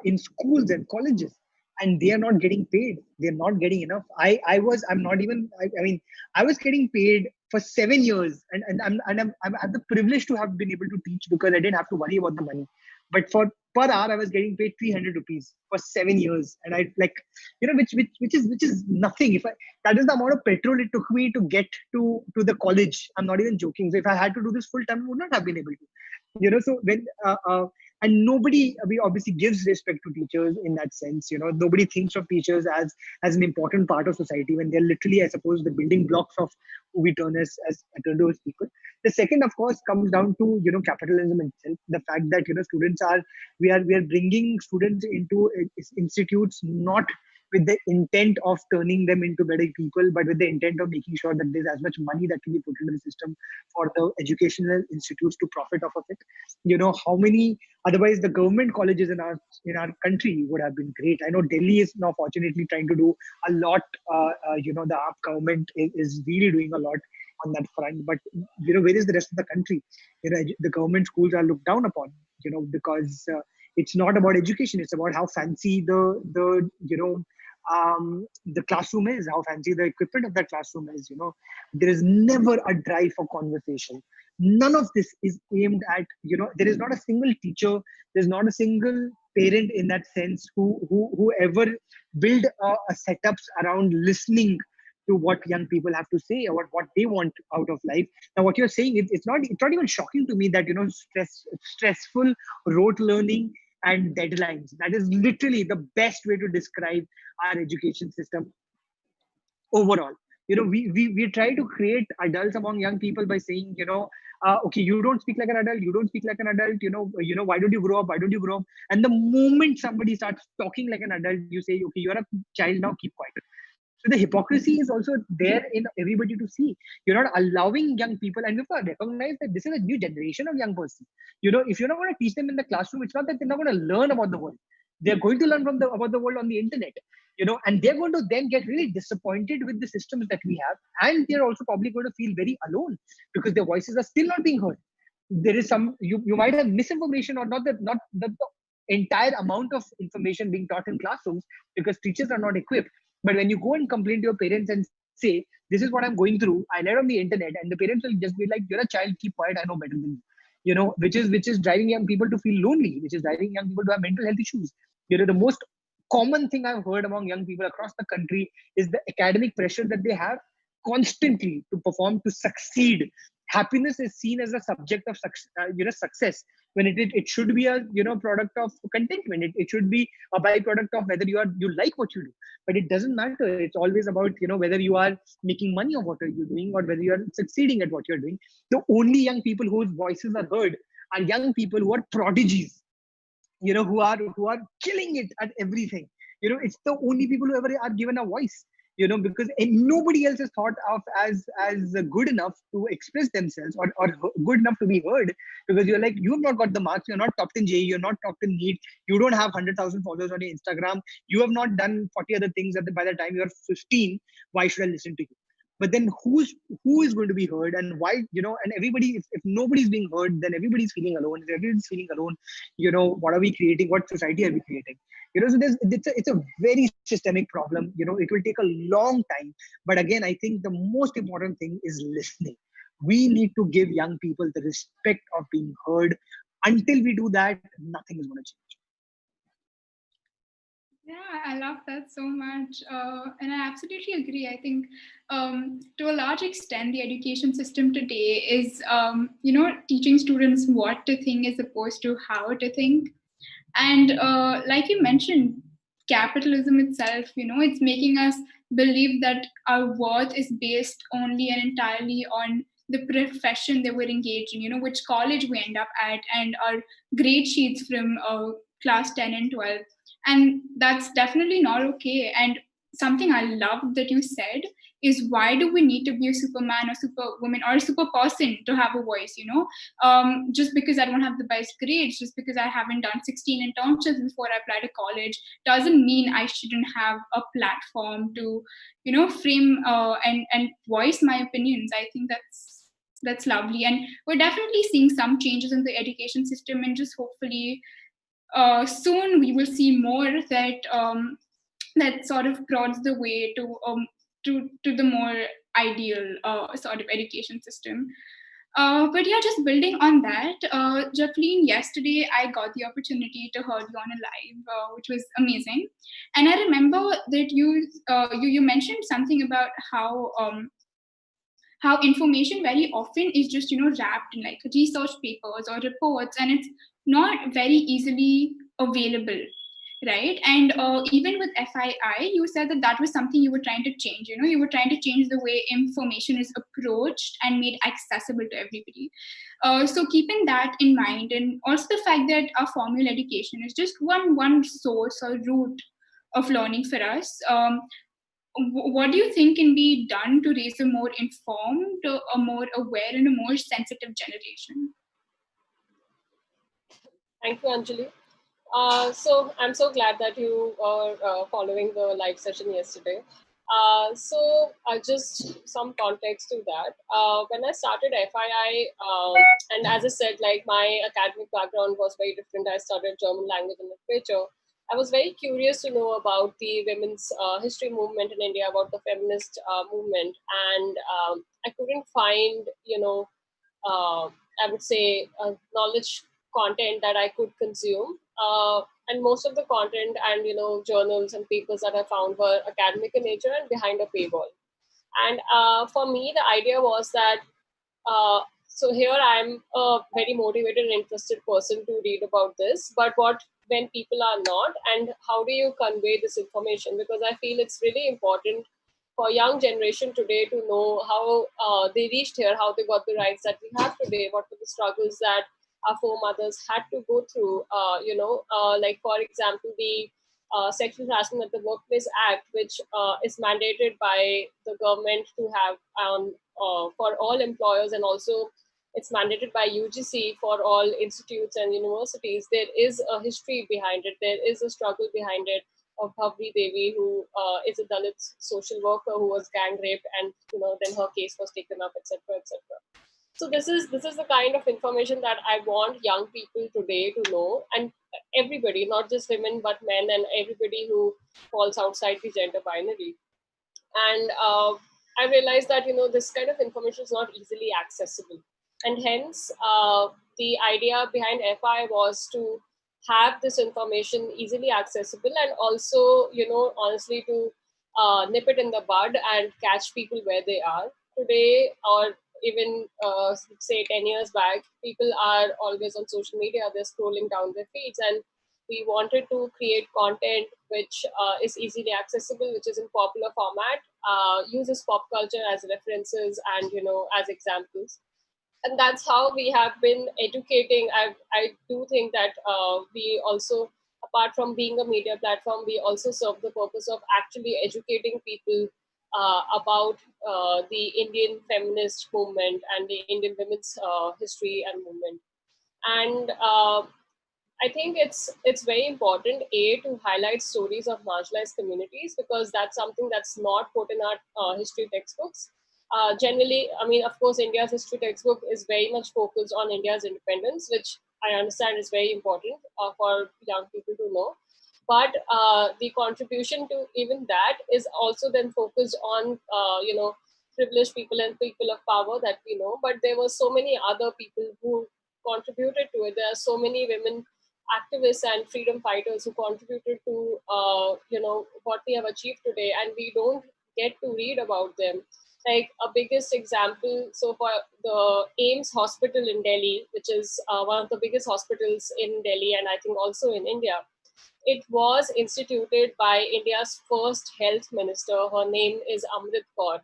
In schools and colleges, and they are not getting paid. They're not getting enough. I'm not even. I mean, I was getting paid for 7 years, and I'm had the privilege to have been able to teach because I didn't have to worry about the money. But for per hour, I was getting paid 300 rupees for 7 years, and I like, which is nothing. If I That is the amount of petrol it took me to get to the college. I'm not even joking. So if I had to do this full time, I would not have been able to. So when and nobody, we obviously gives respect to teachers in that sense. Nobody thinks of teachers as an important part of society when they're literally, I suppose, the building blocks of who we turn to as people. The second, of course, comes down to capitalism itself. The fact that students are we are bringing students into institutes not with the intent of turning them into better people, but with the intent of making sure that there's as much money that can be put into the system for the educational institutes to profit off of it. How many, otherwise the government colleges in our country would have been great. I know Delhi is now fortunately trying to do a lot. The AAP government is really doing a lot on that front. But where is the rest of the country? The government schools are looked down upon. Because it's not about education. It's about how fancy the classroom is, how fancy the equipment of that classroom is. There is never a drive for conversation. None of this is aimed at, there is not a single teacher, there's not a single parent in that sense who ever build a setups around listening to what young people have to say or what they want out of life. Now, what you're saying, it's not even shocking to me that stressful rote learning and deadlines. That is literally the best way to describe our education system overall. We try to create adults among young people by saying, okay, you don't speak like an adult, you don't speak like an adult, why don't you grow up, and the moment somebody starts talking like an adult, you say, okay, you're a child now, keep quiet. So the hypocrisy is also there in everybody to see. You're not allowing young people, and you have to recognize that this is a new generation of young person. If you're not going to teach them in the classroom, it's not that they're not going to learn about the world. They're going to learn about the world on the internet. And they're going to then get really disappointed with the systems that we have, and they're also probably going to feel very alone because their voices are still not being heard. There is some, you might have misinformation, or not the entire amount of information being taught in classrooms because teachers are not equipped. But when you go and complain to your parents and say, this is what I'm going through, I read on the internet, and the parents will just be like, you're a child, keep quiet, I know better than you. Which is driving young people to feel lonely, which is driving young people to have mental health issues. The most common thing I've heard among young people across the country is the academic pressure that they have constantly to perform, to succeed. Happiness is seen as a subject of success, when it should be a product of contentment. It should be a byproduct of whether you like what you do. But it doesn't matter. It's always about whether you are making money of what you're doing, or whether you are succeeding at what you're doing. The only young people whose voices are heard are young people who are prodigies, who are killing it at everything. It's the only people who ever are given a voice. because nobody else is thought of as good enough to express themselves, or good enough to be heard, because you're like, you've not got the marks, you're not topped in JEE, you're not topped in NEET, you don't have 100,000 followers on your Instagram, you have not done 40 other things by the time you're 15. Why should I listen to you? But then who is going to be heard, and why, and everybody, if nobody's being heard, then everybody's feeling alone. If everybody's feeling alone, what are we creating? What society are we creating? So it's a very systemic problem. It will take a long time. But again, I think the most important thing is listening. We need to give young people the respect of being heard. Until we do that, nothing is going to change. Yeah, I love that so much. And I absolutely agree. I think to a large extent, the education system today is, teaching students what to think as opposed to how to think. And like you mentioned, capitalism itself, it's making us believe that our worth is based only and entirely on the profession that we're engaged in, which college we end up at, and our grade sheets from class 10 and 12. And that's definitely not okay. And something I love that you said is, why do we need to be a superman or superwoman or a super person to have a voice? Just because I don't have the best grades, just because I haven't done 16 internships before I apply to college, doesn't mean I shouldn't have a platform to, frame and voice my opinions. I think that's lovely, and we're definitely seeing some changes in the education system, and just hopefully soon we will see more that sort of prods the way to the more ideal sort of education system. But yeah, just building on that, Japleen, yesterday I got the opportunity to hear you on a live, which was amazing. And I remember that you mentioned something about how information very often is just wrapped in like research papers or reports, and it's not very easily available, right? And even with FII, you said that was something you were trying to change. You were trying to change the way information is approached and made accessible to everybody. So keeping that in mind, and also the fact that our formal education is just one source or route of learning for us, what do you think can be done to raise a more informed, a more aware, and a more sensitive generation? Thank you, Anjali. So I'm so glad that you are following the live session yesterday. Just some context to that. When I started FII, and as I said, like my academic background was very different. I studied German language and literature. I was very curious to know about the women's history movement in India, about the feminist movement, and I couldn't find, I would say, knowledge content that I could consume. And most of the content and journals and papers that I found were academic in nature and behind a paywall. And for me, the idea was that so here I'm a very motivated and interested person to read about this, but what when people are not, and how do you convey this information? Because I feel it's really important for young generation today to know how they reached here, how they got the rights that we have today, what were the struggles that our foremothers had to go through. Like for example, the Sexual Harassment at the Workplace Act, which is mandated by the government to have for all employers, and also it's mandated by UGC for all institutes and universities. There is a history behind it. There is a struggle behind it of Bhavri Devi, who is a Dalit social worker who was gang raped, and then her case was taken up, etc., etc. So this is the kind of information that I want young people today to know, and everybody, not just women but men and everybody who falls outside the gender binary. And I realized that this kind of information is not easily accessible, and hence the idea behind FI was to have this information easily accessible, and also honestly to nip it in the bud and catch people where they are today, or even say 10 years back. People are always on social media, they're scrolling down their feeds, and we wanted to create content which is easily accessible, which is in popular format, uses pop culture as references and as examples. And that's how we have been educating. I do think that we also, apart from being a media platform, we also serve the purpose of actually educating people about the Indian feminist movement and the Indian women's history and movement. And I think it's very important to highlight stories of marginalized communities, because that's something that's not put in our history textbooks. Generally, I mean, of course, India's history textbook is very much focused on India's independence, which I understand is very important for young people to know. But the contribution to even that is also then focused on, privileged people and people of power that we know. But there were so many other people who contributed to it. There are so many women activists and freedom fighters who contributed to what we have achieved today, and we don't get to read about them. Like a biggest example, so for the AIMS hospital in Delhi, which is one of the biggest hospitals in Delhi and I think also in India, it was instituted by India's first health minister. Her name is Amrit Kaur.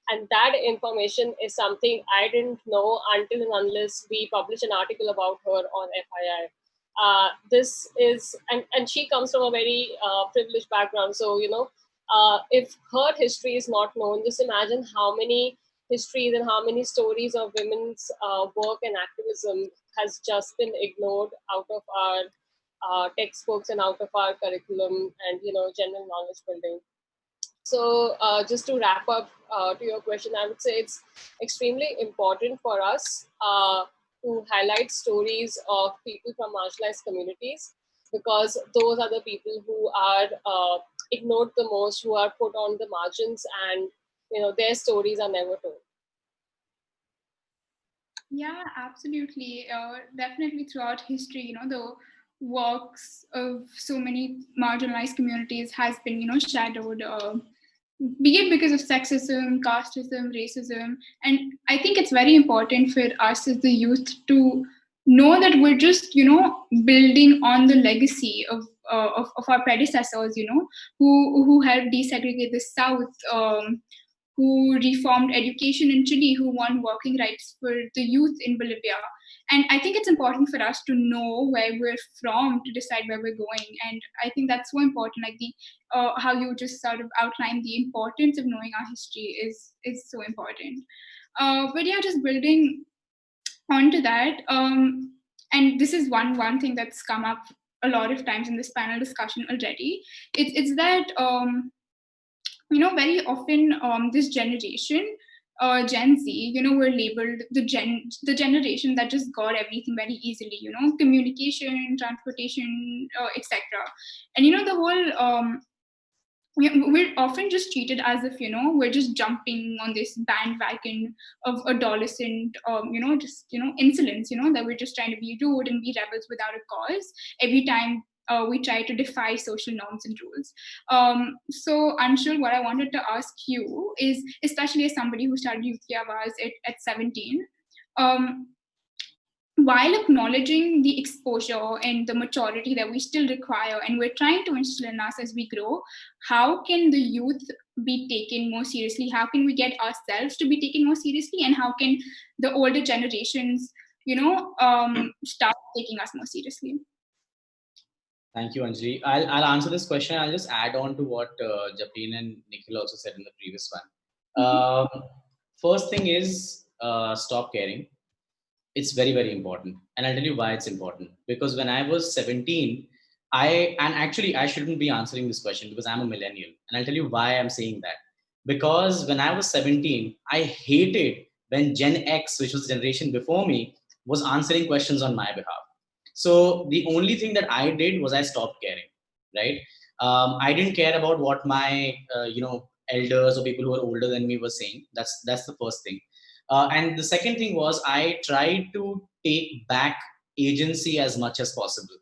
And that information is something I didn't know until and unless we published an article about her on FII. This is, and she comes from a very privileged background. So, if her history is not known, just imagine how many histories and how many stories of women's work and activism has just been ignored out of our textbooks and out of our curriculum and, general knowledge building. So just to wrap up to your question, I would say it's extremely important for us to highlight stories of people from marginalized communities, because those are the people who are ignored the most, who are put on the margins, and their stories are never told. Yeah, absolutely. Definitely throughout history, the works of so many marginalized communities has been, shadowed, be it because of sexism, casteism, racism. And I think it's very important for us as the youth to know that we're just, building on the legacy of our predecessors, who helped desegregate the South, who reformed education in Chile, who won working rights for the youth in Bolivia. And I think it's important for us to know where we're from to decide where we're going. And I think that's so important. Like how you just sort of outlined the importance of knowing our history is so important. But yeah, just building onto that. And this is one thing that's come up a lot of times in this panel discussion already. It's that very often this generation, Gen Z, we're labeled the generation that just got everything very easily, communication, transportation, etc. And the whole we're often just treated as if we're just jumping on this bandwagon of adolescent insolence, that we're just trying to be rude and be rebels without a cause every time we try to defy social norms and rules. So Anshul, what I wanted to ask you is, especially as somebody who started Youth Ki Awaz at 17, while acknowledging the exposure and the maturity that we still require and we're trying to instill in us as we grow, how can the youth be taken more seriously? How can we get ourselves to be taken more seriously? And how can the older generations, start taking us more seriously? Thank you, Anjali. I'll answer this question. I'll just add on to what Japleen and Nikhil also said in the previous one. First thing is stop caring. It's very, very important. And I'll tell you why it's important. Because when I was 17, I shouldn't be answering this question because I'm a millennial. And I'll tell you why I'm saying that. Because when I was 17, I hated when Gen X, which was the generation before me, was answering questions on my behalf. So the only thing that I did was I stopped caring, right? I didn't care about what my, elders or people who were older than me were saying. That's the first thing. And the second thing was I tried to take back agency as much as possible.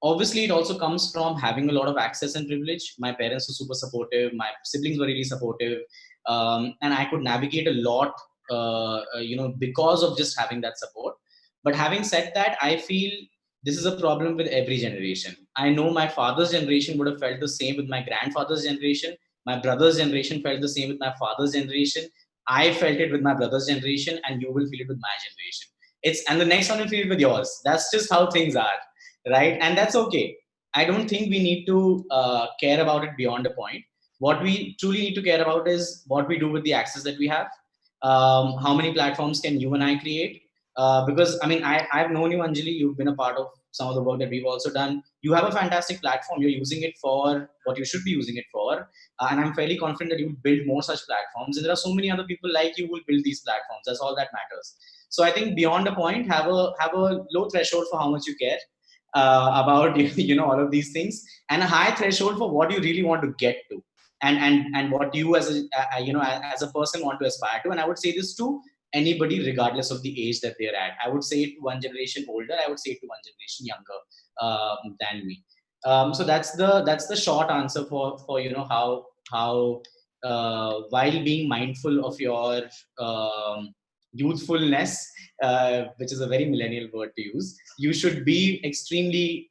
Obviously, it also comes from having a lot of access and privilege. My parents were super supportive. My siblings were really supportive. And I could navigate a lot, because of just having that support. But having said that, I feel this is a problem with every generation. I know my father's generation would have felt the same with my grandfather's generation. My brother's generation felt the same with my father's generation. I felt it with my brother's generation, and you will feel it with my generation. And the next one will feel it with yours. That's just how things are, right? And that's okay. I don't think we need to care about it beyond a point. What we truly need to care about is what we do with the access that we have. How many platforms can you and I create? Because I mean, I've known you, Anjali. You've been a part of some of the work that we've also done. You have a fantastic platform. You're using it for what you should be using it for. And I'm fairly confident that you will build more such platforms. And there are so many other people like you who will build these platforms. That's all that matters. So I think beyond a point, have a low threshold for how much you care about all of these things, and a high threshold for what you really want to get to, and what you as a as a person want to aspire to. And I would say this to anybody regardless of the age that they're at. I would say it to one generation older, I would say it to one generation younger than me. So that's the short answer for how while being mindful of your youthfulness, which is a very millennial word to use, you should be extremely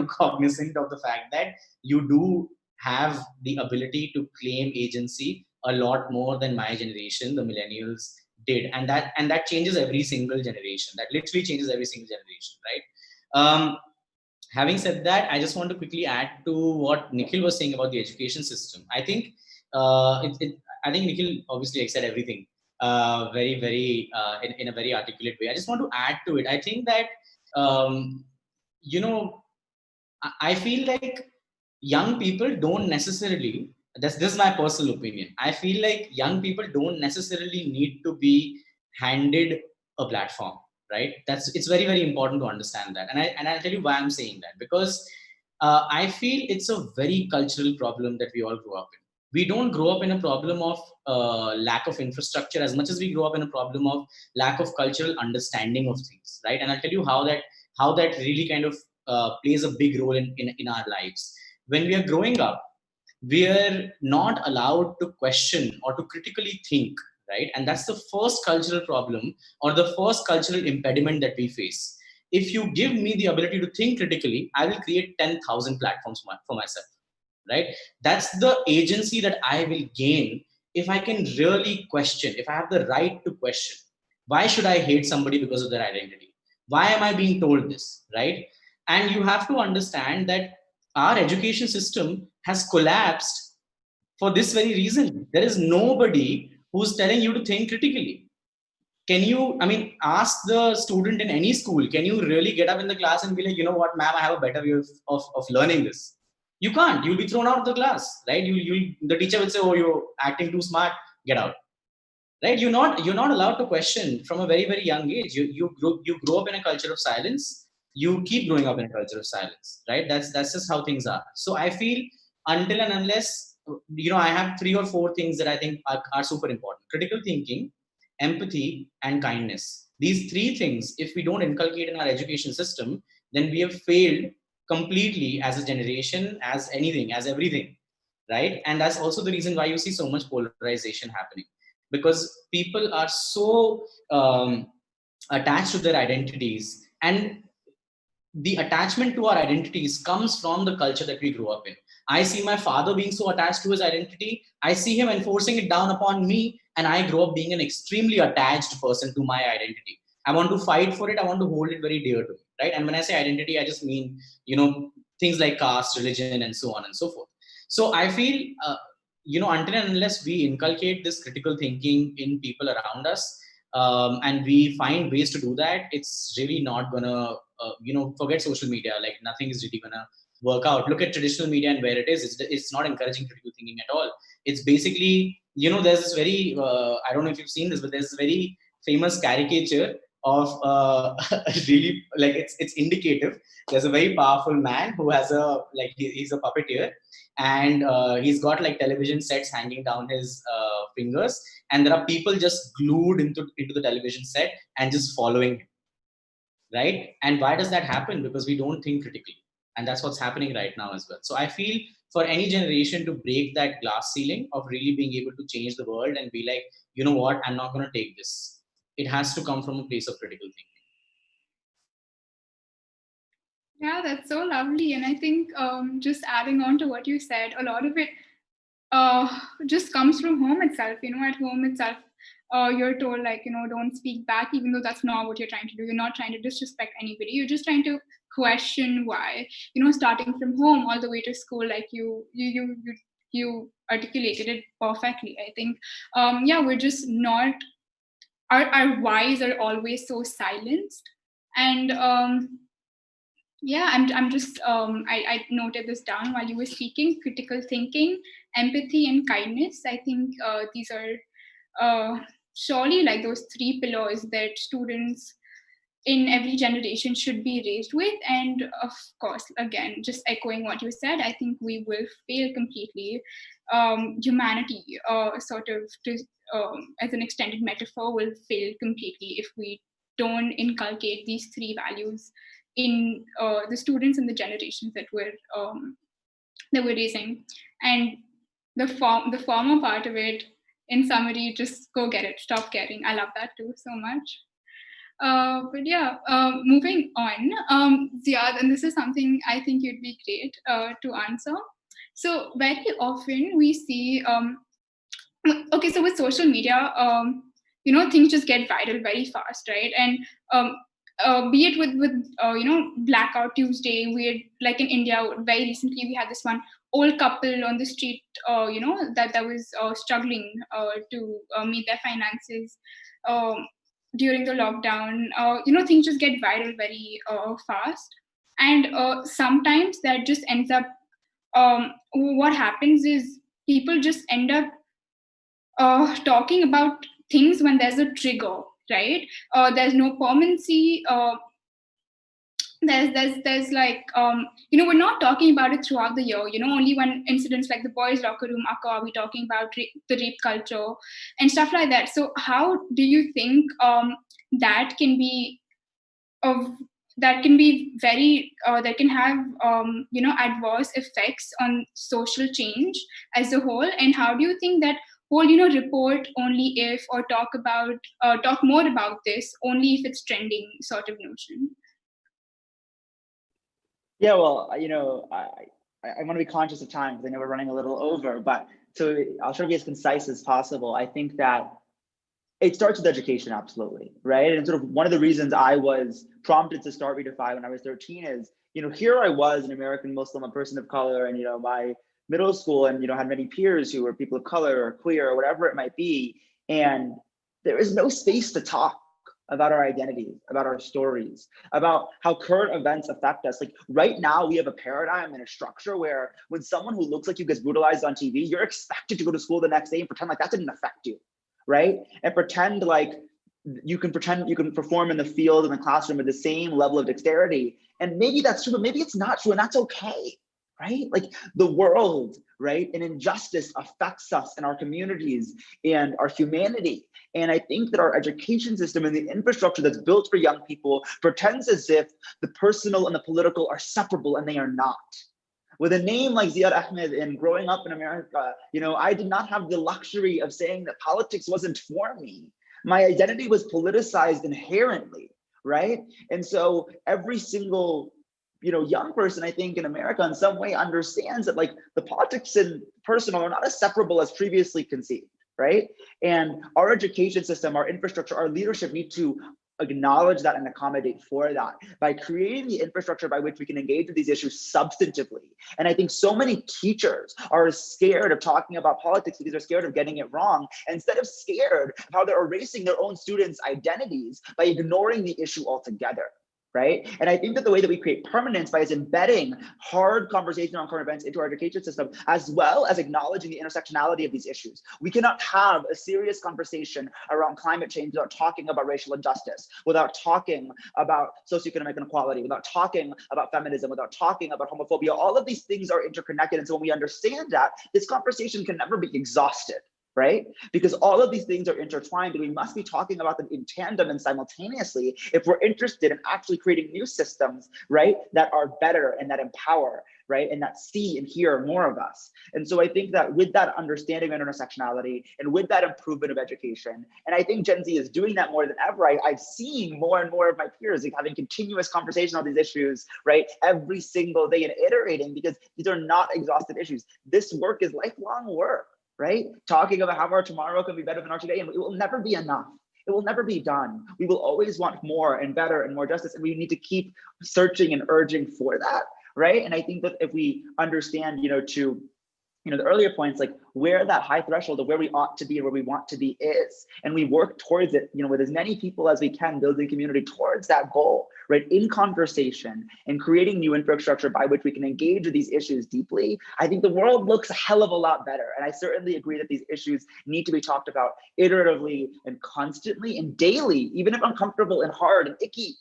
cognizant of the fact that you do have the ability to claim agency a lot more than my generation, the millennials, did. And that changes every single generation. That literally changes every single generation, right? Having said that, I just want to quickly add to what Nikhil was saying about the education system. I think I think Nikhil obviously said everything very, very in a very articulate way. I just want to add to it. I think that I feel like young people don't necessarily, this is my personal opinion, I feel like young people don't necessarily need to be handed a platform, right? It's very, very important to understand that. And I'll tell you why I'm saying that. Because I feel it's a very cultural problem that we all grew up in. We don't grow up in a problem of lack of infrastructure as much as we grow up in a problem of lack of cultural understanding of things, right? And I'll tell you how that really kind of plays a big role in our lives. When we are growing up, we are not allowed to question or to critically think, right? And that's the first cultural problem or the first cultural impediment that we face. If you give me the ability to think critically, I will create 10,000 platforms for myself, right? That's the agency that I will gain if I can really question, if I have the right to question. Why should I hate somebody because of their identity? Why am I being told this, right? And you have to understand that our education system has collapsed for this very reason. There is nobody who's telling you to think critically. Can you, I mean, ask the student in any school, can you really get up in the class and be like, you know what, ma'am, I have a better way of learning this? You can't. You'll be thrown out of the class, right? The teacher will say, oh, you're acting too smart, get out. Right? You're not allowed to question from a very, very young age. You grow up in a culture of silence. You keep growing up in a culture of silence, right? That's just how things are. So I feel until and unless I have 3 or 4 things that I think are super important: critical thinking, empathy, and kindness. These 3 things, if we don't inculcate in our education system, then we have failed completely as a generation, as anything, as everything, right? And that's also the reason why you see so much polarization happening, because people are so attached to their identities, and the attachment to our identities comes from the culture that we grew up in. I see my father being so attached to his identity. I see him enforcing it down upon me, and I grow up being an extremely attached person to my identity. I want to fight for it. I want to hold it very dear to me, right? And when I say identity, I just mean, things like caste, religion, and so on and so forth. So I feel, until and unless we inculcate this critical thinking in people around us, and we find ways to do that, it's really not gonna, forget social media. Like, nothing is really gonna work out. Look at traditional media and where it is. It's not encouraging critical thinking at all. It's basically, there's this very, I don't know if you've seen this, but there's this very famous caricature of really, like, it's indicative. There's a very powerful man who has he's a puppeteer, and he's got like television sets hanging down his fingers, and there are people just glued into the television set and just following him, right? And why does that happen? Because we don't think critically, and that's what's happening right now as well. So I feel for any generation to break that glass ceiling of really being able to change the world and be like, you know what, I'm not going to take this, it has to come from a place of critical thinking. Yeah, that's so lovely. And I think just adding on to what you said, a lot of it just comes from home itself. At home itself, you're told, like, don't speak back, even though that's not what you're trying to do. You're not trying to disrespect anybody. You're just trying to question why. Starting from home all the way to school, like you articulated it perfectly. I think, we're just not, our whys are always so silenced. And I'm just, I noted this down while you were speaking: critical thinking, empathy, and kindness. I think these are surely like those three pillars that students in every generation should be raised with. And of course, again, just echoing what you said, I think we will fail completely. Humanity, sort of, as an extended metaphor, will fail completely if we don't inculcate these three values in the students and the generations that we're raising. And the former part of it, in summary, just go get it, stop caring. I love that too so much. Moving on, Ziad, and this is something I think you'd be great to answer. So very often we see, okay, so with social media, things just get viral very fast, right? And be it with Blackout Tuesday, like in India, very recently we had this one old couple on the street, that was struggling to meet their finances during the lockdown. Things just get viral very fast, and sometimes that just ends up. What happens is people just end up talking about things when there's a trigger, right? There's no permanency. There's like, we're not talking about it throughout the year. Only when incidents like the boys' locker room occur are we talking about the rape culture and stuff like that. So how do you think that can be very that can have adverse effects on social change as a whole? And how do you think that whole report only if, or talk more about this only if it's trending sort of notion? Yeah, well, I want to be conscious of time because I know we're running a little over, but so I'll try to be as concise as possible. I think that it starts with education, absolutely, right? And sort of one of the reasons I was prompted to start Redefy when I was 13 is, here I was, an American Muslim, a person of color, and my middle school, and had many peers who were people of color or queer or whatever it might be, and there is no space to talk about our identities, about our stories, about how current events affect us. Like right now, we have a paradigm and a structure where when someone who looks like you gets brutalized on TV, you're expected to go to school the next day and pretend like that didn't affect you, right? And pretend like you can perform in the field, in the classroom with the same level of dexterity. And maybe that's true, but maybe it's not true, and that's okay, right? Like the world, right? And injustice affects us and our communities and our humanity. And I think that our education system and the infrastructure that's built for young people pretends as if the personal and the political are separable, and they are not. With a name like Ziad Ahmed and growing up in America, I did not have the luxury of saying that politics wasn't for me. My identity was politicized inherently, right? And so every single young person, I think, in America in some way understands that like the politics and personal are not as separable as previously conceived, right? And our education system, our infrastructure, our leadership need to acknowledge that and accommodate for that by creating the infrastructure by which we can engage with these issues substantively. And I think so many teachers are scared of talking about politics because they're scared of getting it wrong, instead of scared of how they're erasing their own students' identities by ignoring the issue altogether. Right? And I think that the way that we create permanence by is embedding hard conversation on current events into our education system, as well as acknowledging the intersectionality of these issues. We cannot have a serious conversation around climate change without talking about racial injustice, without talking about socioeconomic inequality, without talking about feminism, without talking about homophobia. All of these things are interconnected. And so when we understand that, this conversation can never be exhausted. Right? Because all of these things are intertwined, and we must be talking about them in tandem and simultaneously if we're interested in actually creating new systems, right, that are better and that empower, right, and that see and hear more of us. And so I think that with that understanding of intersectionality and with that improvement of education, and I think Gen Z is doing that more than ever, I've seen more and more of my peers like having continuous conversation on these issues, right, every single day and iterating, because these are not exhaustive issues. This work is lifelong work. Right? Talking about how our tomorrow can be better than our today, and it will never be enough. It will never be done. We will always want more and better and more justice, and we need to keep searching and urging for that, right? And I think that if we understand, to the earlier points, like where that high threshold of where we ought to be and where we want to be is, and we work towards it, with as many people as we can, building community towards that goal, right? In conversation and creating new infrastructure by which we can engage with these issues deeply, I think the world looks a hell of a lot better. And I certainly agree that these issues need to be talked about iteratively and constantly and daily, even if uncomfortable and hard and icky,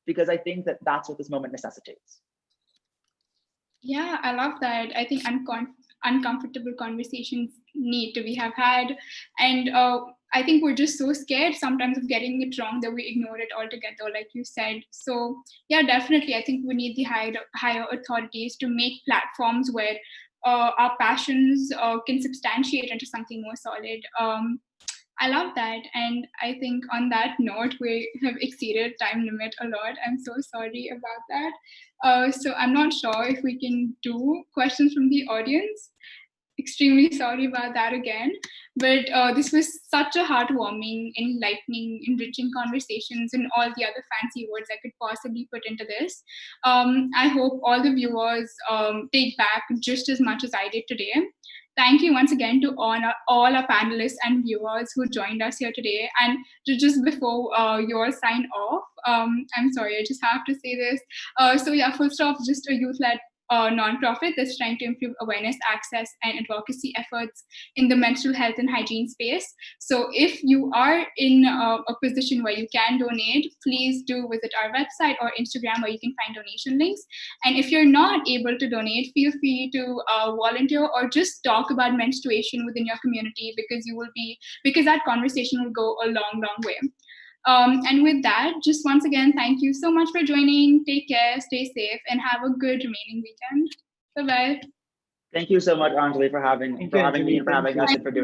because I think that that's what this moment necessitates. Yeah, I love that. I think uncomfortable conversations need to be had, and I think we're just so scared sometimes of getting it wrong that we ignore it altogether, like you said. So yeah, definitely, I think we need the higher authorities to make platforms where our passions can substantiate into something more solid. I love that. And I think on that note, we have exceeded time limit a lot. I'm so sorry about that. So I'm not sure if we can do questions from the audience. Extremely sorry about that again. But this was such a heartwarming, enlightening, enriching conversations and all the other fancy words I could possibly put into this. I hope all the viewers take back just as much as I did today. Thank you once again to all our panelists and viewers who joined us here today. And just before you all sign off, I'm sorry, I just have to say this. So yeah, first off, just a youth-led nonprofit that's trying to improve awareness, access, and advocacy efforts in the mental health and hygiene space. So if you are in a position where you can donate, please do visit our website or Instagram where you can find donation links. And if you're not able to donate, feel free to volunteer or just talk about menstruation within your community, because that conversation will go a long, long way. And with that, just once again, thank you so much for joining. Take care, stay safe, and have a good remaining weekend. Bye-bye. Thank you so much, Anjali, for having me and for having us and for doing